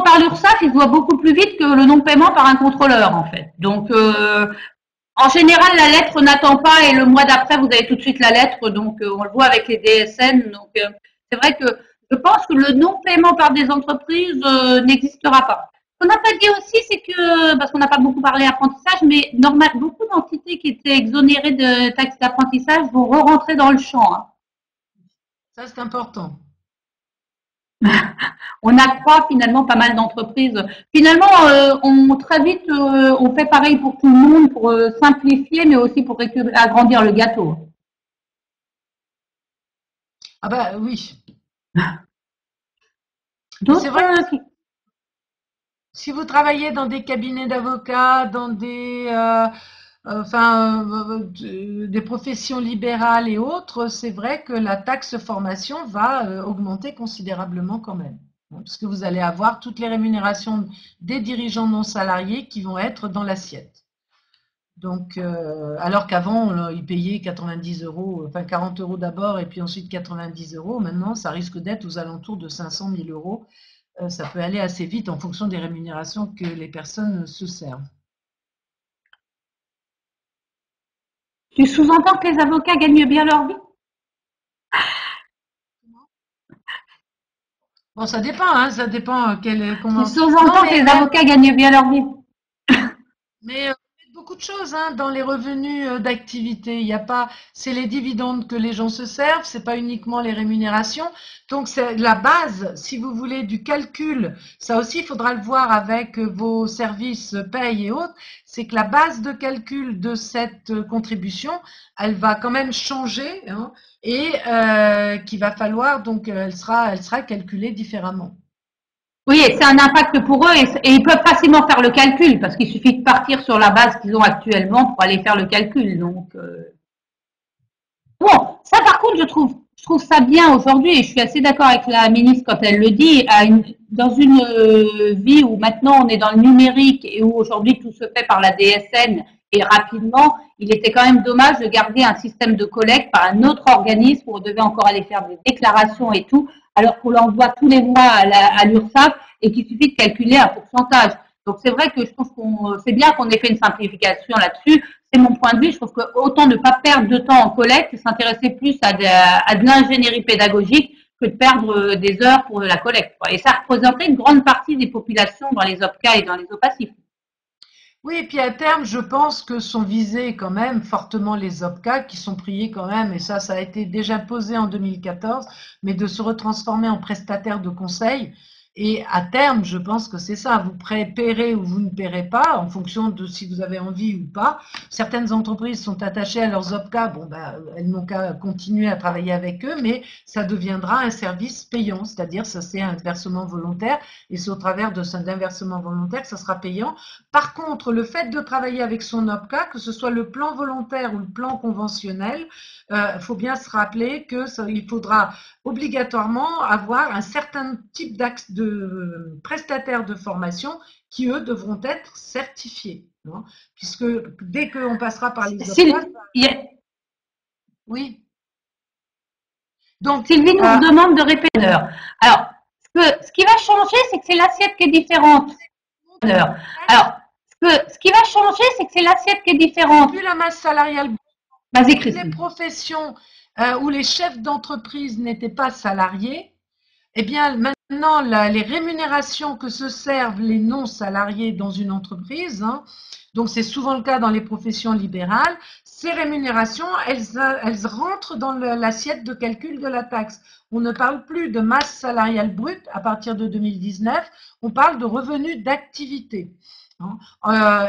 par l'URSSAF, il se voit beaucoup plus vite que le non-paiement par un contrôleur, en fait. Donc, en général, la lettre n'attend pas et le mois d'après, vous avez tout de suite la lettre. Donc, on le voit avec les DSN. Donc, c'est vrai que je pense que le non-paiement par des entreprises n'existera pas. Ce qu'on n'a pas dit aussi, c'est que, parce qu'on n'a pas beaucoup parlé apprentissage, mais normal, beaucoup d'entités qui étaient exonérées de taxes d'apprentissage vont re-rentrer dans le champ. Hein. ça, c'est important. On accroît finalement pas mal d'entreprises. Finalement, très vite, on fait pareil pour tout le monde, pour simplifier, mais aussi pour agrandir le gâteau. Ah bah oui. C'est vrai si vous travaillez dans des cabinets d'avocats, dans des professions libérales et autres, c'est vrai que la taxe formation va augmenter considérablement quand même. Hein, parce que vous allez avoir toutes les rémunérations des dirigeants non salariés qui vont être dans l'assiette. Donc, alors qu'avant, ils payaient 90 euros, enfin 40 euros d'abord et puis ensuite 90 euros, maintenant, ça risque d'être aux alentours de 500 000 euros. Ça peut aller assez vite en fonction des rémunérations que les personnes se servent. Tu sous-entends que les avocats gagnent bien leur vie? Bon, ça dépend, hein, ça dépend comment. Tu sous-entends que les avocats gagnent bien leur vie. Mais beaucoup de choses hein, dans les revenus d'activité. Il y a pas, c'est les dividendes que les gens se servent, c'est pas uniquement les rémunérations. Donc c'est la base, si vous voulez, du calcul. Ça aussi, il faudra le voir avec vos services paye et autres. C'est que la base de calcul de cette contribution, elle va quand même changer hein, et qu'il va falloir donc elle sera calculée différemment. Oui, et c'est un impact pour eux et ils peuvent facilement faire le calcul parce qu'il suffit de partir sur la base qu'ils ont actuellement pour aller faire le calcul. Donc, bon, ça par contre, je trouve ça bien aujourd'hui et je suis assez d'accord avec la ministre quand elle le dit. Dans une vie où maintenant on est dans le numérique et où aujourd'hui tout se fait par la DSN et rapidement, il était quand même dommage de garder un système de collecte par un autre organisme où on devait encore aller faire des déclarations et tout, alors qu'on l'envoie tous les mois à l'URSSAF et qu'il suffit de calculer un pourcentage. Donc c'est vrai que je trouve qu'on c'est bien qu'on ait fait une simplification là-dessus. C'est mon point de vue. Je trouve que autant ne pas perdre de temps en collecte et s'intéresser plus à de l'ingénierie pédagogique que de perdre des heures pour la collecte. Et ça représentait une grande partie des populations dans les OPCA et dans les OPACIF. Oui, et puis à terme, je pense que sont visés quand même fortement les OPCA qui sont priés quand même, et ça a été déjà posé en 2014, mais de se retransformer en prestataires de conseil. Et à terme, je pense que c'est ça. Vous paierez ou vous ne paierez pas en fonction de si vous avez envie ou pas. Certaines entreprises sont attachées à leurs OPCA. Bon, ben, elles n'ont qu'à continuer à travailler avec eux, mais ça deviendra un service payant. C'est-à-dire, ça c'est un versement volontaire et c'est au travers d'un versement volontaire que ça sera payant. Par contre, le fait de travailler avec son OPCA, que ce soit le plan volontaire ou le plan conventionnel, faut bien se rappeler que il faudra obligatoirement avoir un certain type de prestataires de formation qui, eux, devront être certifiés. Hein, puisque dès qu'on passera par les OPCA, oui. Donc, Sylvie nous demande de répéter. Alors, ce qui va changer, c'est que c'est l'assiette qui est différente. Alors, ce qui va changer, c'est que c'est l'assiette qui est différente. Plus la masse salariale. Vas-y, Christine. Les professions où les chefs d'entreprise n'étaient pas salariés, eh bien maintenant les rémunérations que se servent les non-salariés dans une entreprise, hein, donc c'est souvent le cas dans les professions libérales, ces rémunérations, elles rentrent dans l'assiette de calcul de la taxe. On ne parle plus de masse salariale brute à partir de 2019, on parle de revenus d'activité.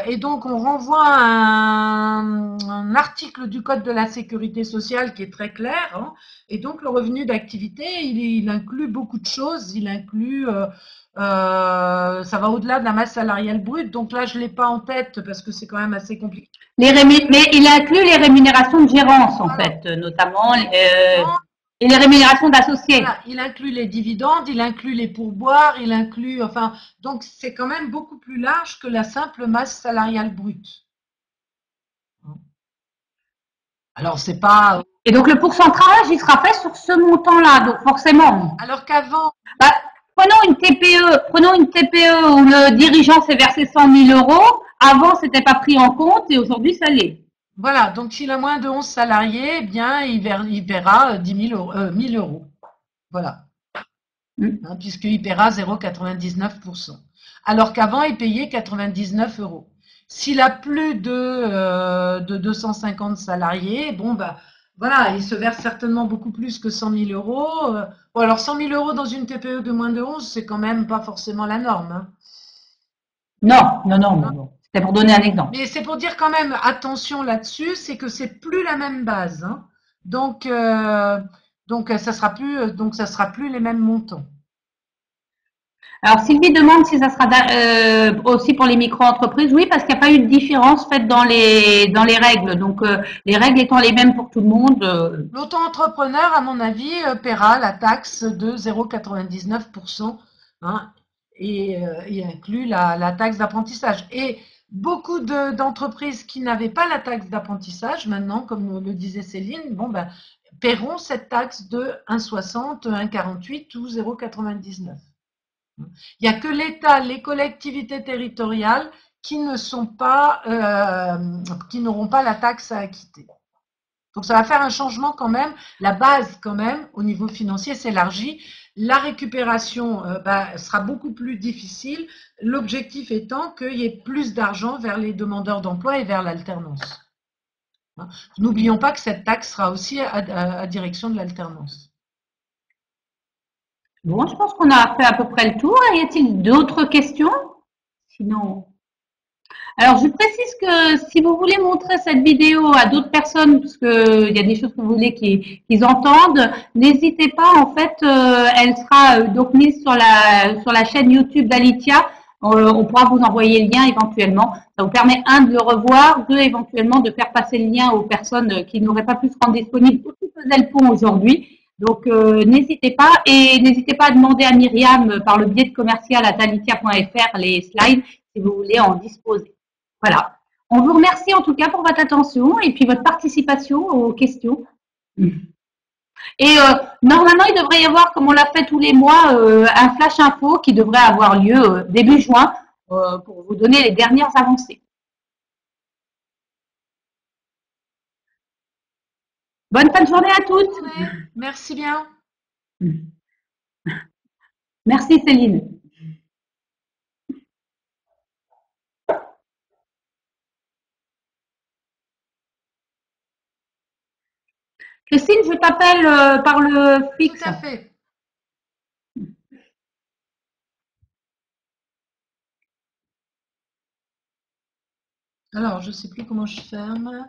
Et donc, on renvoie à un article du Code de la sécurité sociale qui est très clair. Hein, et donc, le revenu d'activité, il inclut beaucoup de choses. Il inclut, ça va au-delà de la masse salariale brute. Donc là, je ne l'ai pas en tête parce que c'est quand même assez compliqué. Mais il inclut les rémunérations de gérance, en fait, notamment. Et les rémunérations d'associés. Voilà, il inclut les dividendes, il inclut les pourboires, il inclut, enfin, donc c'est quand même beaucoup plus large que la simple masse salariale brute. Alors c'est pas. Et donc le pourcentage, il sera fait sur ce montant-là, donc forcément. Alors qu'avant. Bah, prenons une TPE où le dirigeant s'est versé 100 000 euros. Avant, c'était pas pris en compte et aujourd'hui, ça l'est. Voilà, donc s'il a moins de 11 salariés, eh bien, il paiera 10 000 euros, 1000 euros. Voilà. Hein, puisqu'il paiera 0,99%. Alors qu'avant, il payait 99 euros. S'il a plus de 250 salariés, bon, bah, voilà, il se verse certainement beaucoup plus que 100 000 euros. Bon, alors 100 000 euros dans une TPE de moins de 11, c'est quand même pas forcément la norme. Hein. Non. C'était pour donner un exemple. Mais c'est pour dire quand même, attention là-dessus, c'est que c'est plus la même base. Hein. Donc ça sera plus les mêmes montants. Alors Sylvie demande si ça sera aussi pour les micro-entreprises. Oui, parce qu'il n'y a pas eu de différence faite dans les règles. Donc les règles étant les mêmes pour tout le monde. L'auto-entrepreneur, à mon avis, paiera la taxe de 0,99%. Hein, et inclut la taxe d'apprentissage. Et beaucoup d'entreprises qui n'avaient pas la taxe d'apprentissage, maintenant, comme le disait Céline, bon, ben, paieront cette taxe de 1,60, 1,48 ou 0,99. Il n'y a que l'État, les collectivités territoriales qui ne sont pas, qui n'auront pas la taxe à acquitter. Donc ça va faire un changement quand même. La base quand même au niveau financier s'élargit. La récupération sera beaucoup plus difficile. L'objectif étant qu'il y ait plus d'argent vers les demandeurs d'emploi et vers l'alternance. N'oublions pas que cette taxe sera aussi à direction de l'alternance. Bon, je pense qu'on a fait à peu près le tour. Y a-t-il d'autres questions? Sinon. Alors, je précise que si vous voulez montrer cette vidéo à d'autres personnes, parce que il y a des choses que vous voulez qu'ils entendent, n'hésitez pas. En fait, elle sera donc mise sur la chaîne YouTube d'Alitia. On pourra vous envoyer le lien éventuellement. Ça vous permet, un, de le revoir, deux, éventuellement, de faire passer le lien aux personnes qui n'auraient pas pu se rendre disponibles ou qui faisaient le pont aujourd'hui. Donc, n'hésitez pas. Et n'hésitez pas à demander à Myriam, par le biais de commercial@alitia.fr, les slides, si vous voulez en disposer. Voilà. On vous remercie en tout cas pour votre attention et puis votre participation aux questions. Et normalement, il devrait y avoir, comme on l'a fait tous les mois, un flash info qui devrait avoir lieu début juin pour vous donner les dernières avancées. Bonne fin de journée à toutes. Merci bien. Merci Céline. Christine, je t'appelle par le fixe. Tout à fait. Alors, je ne sais plus comment je ferme.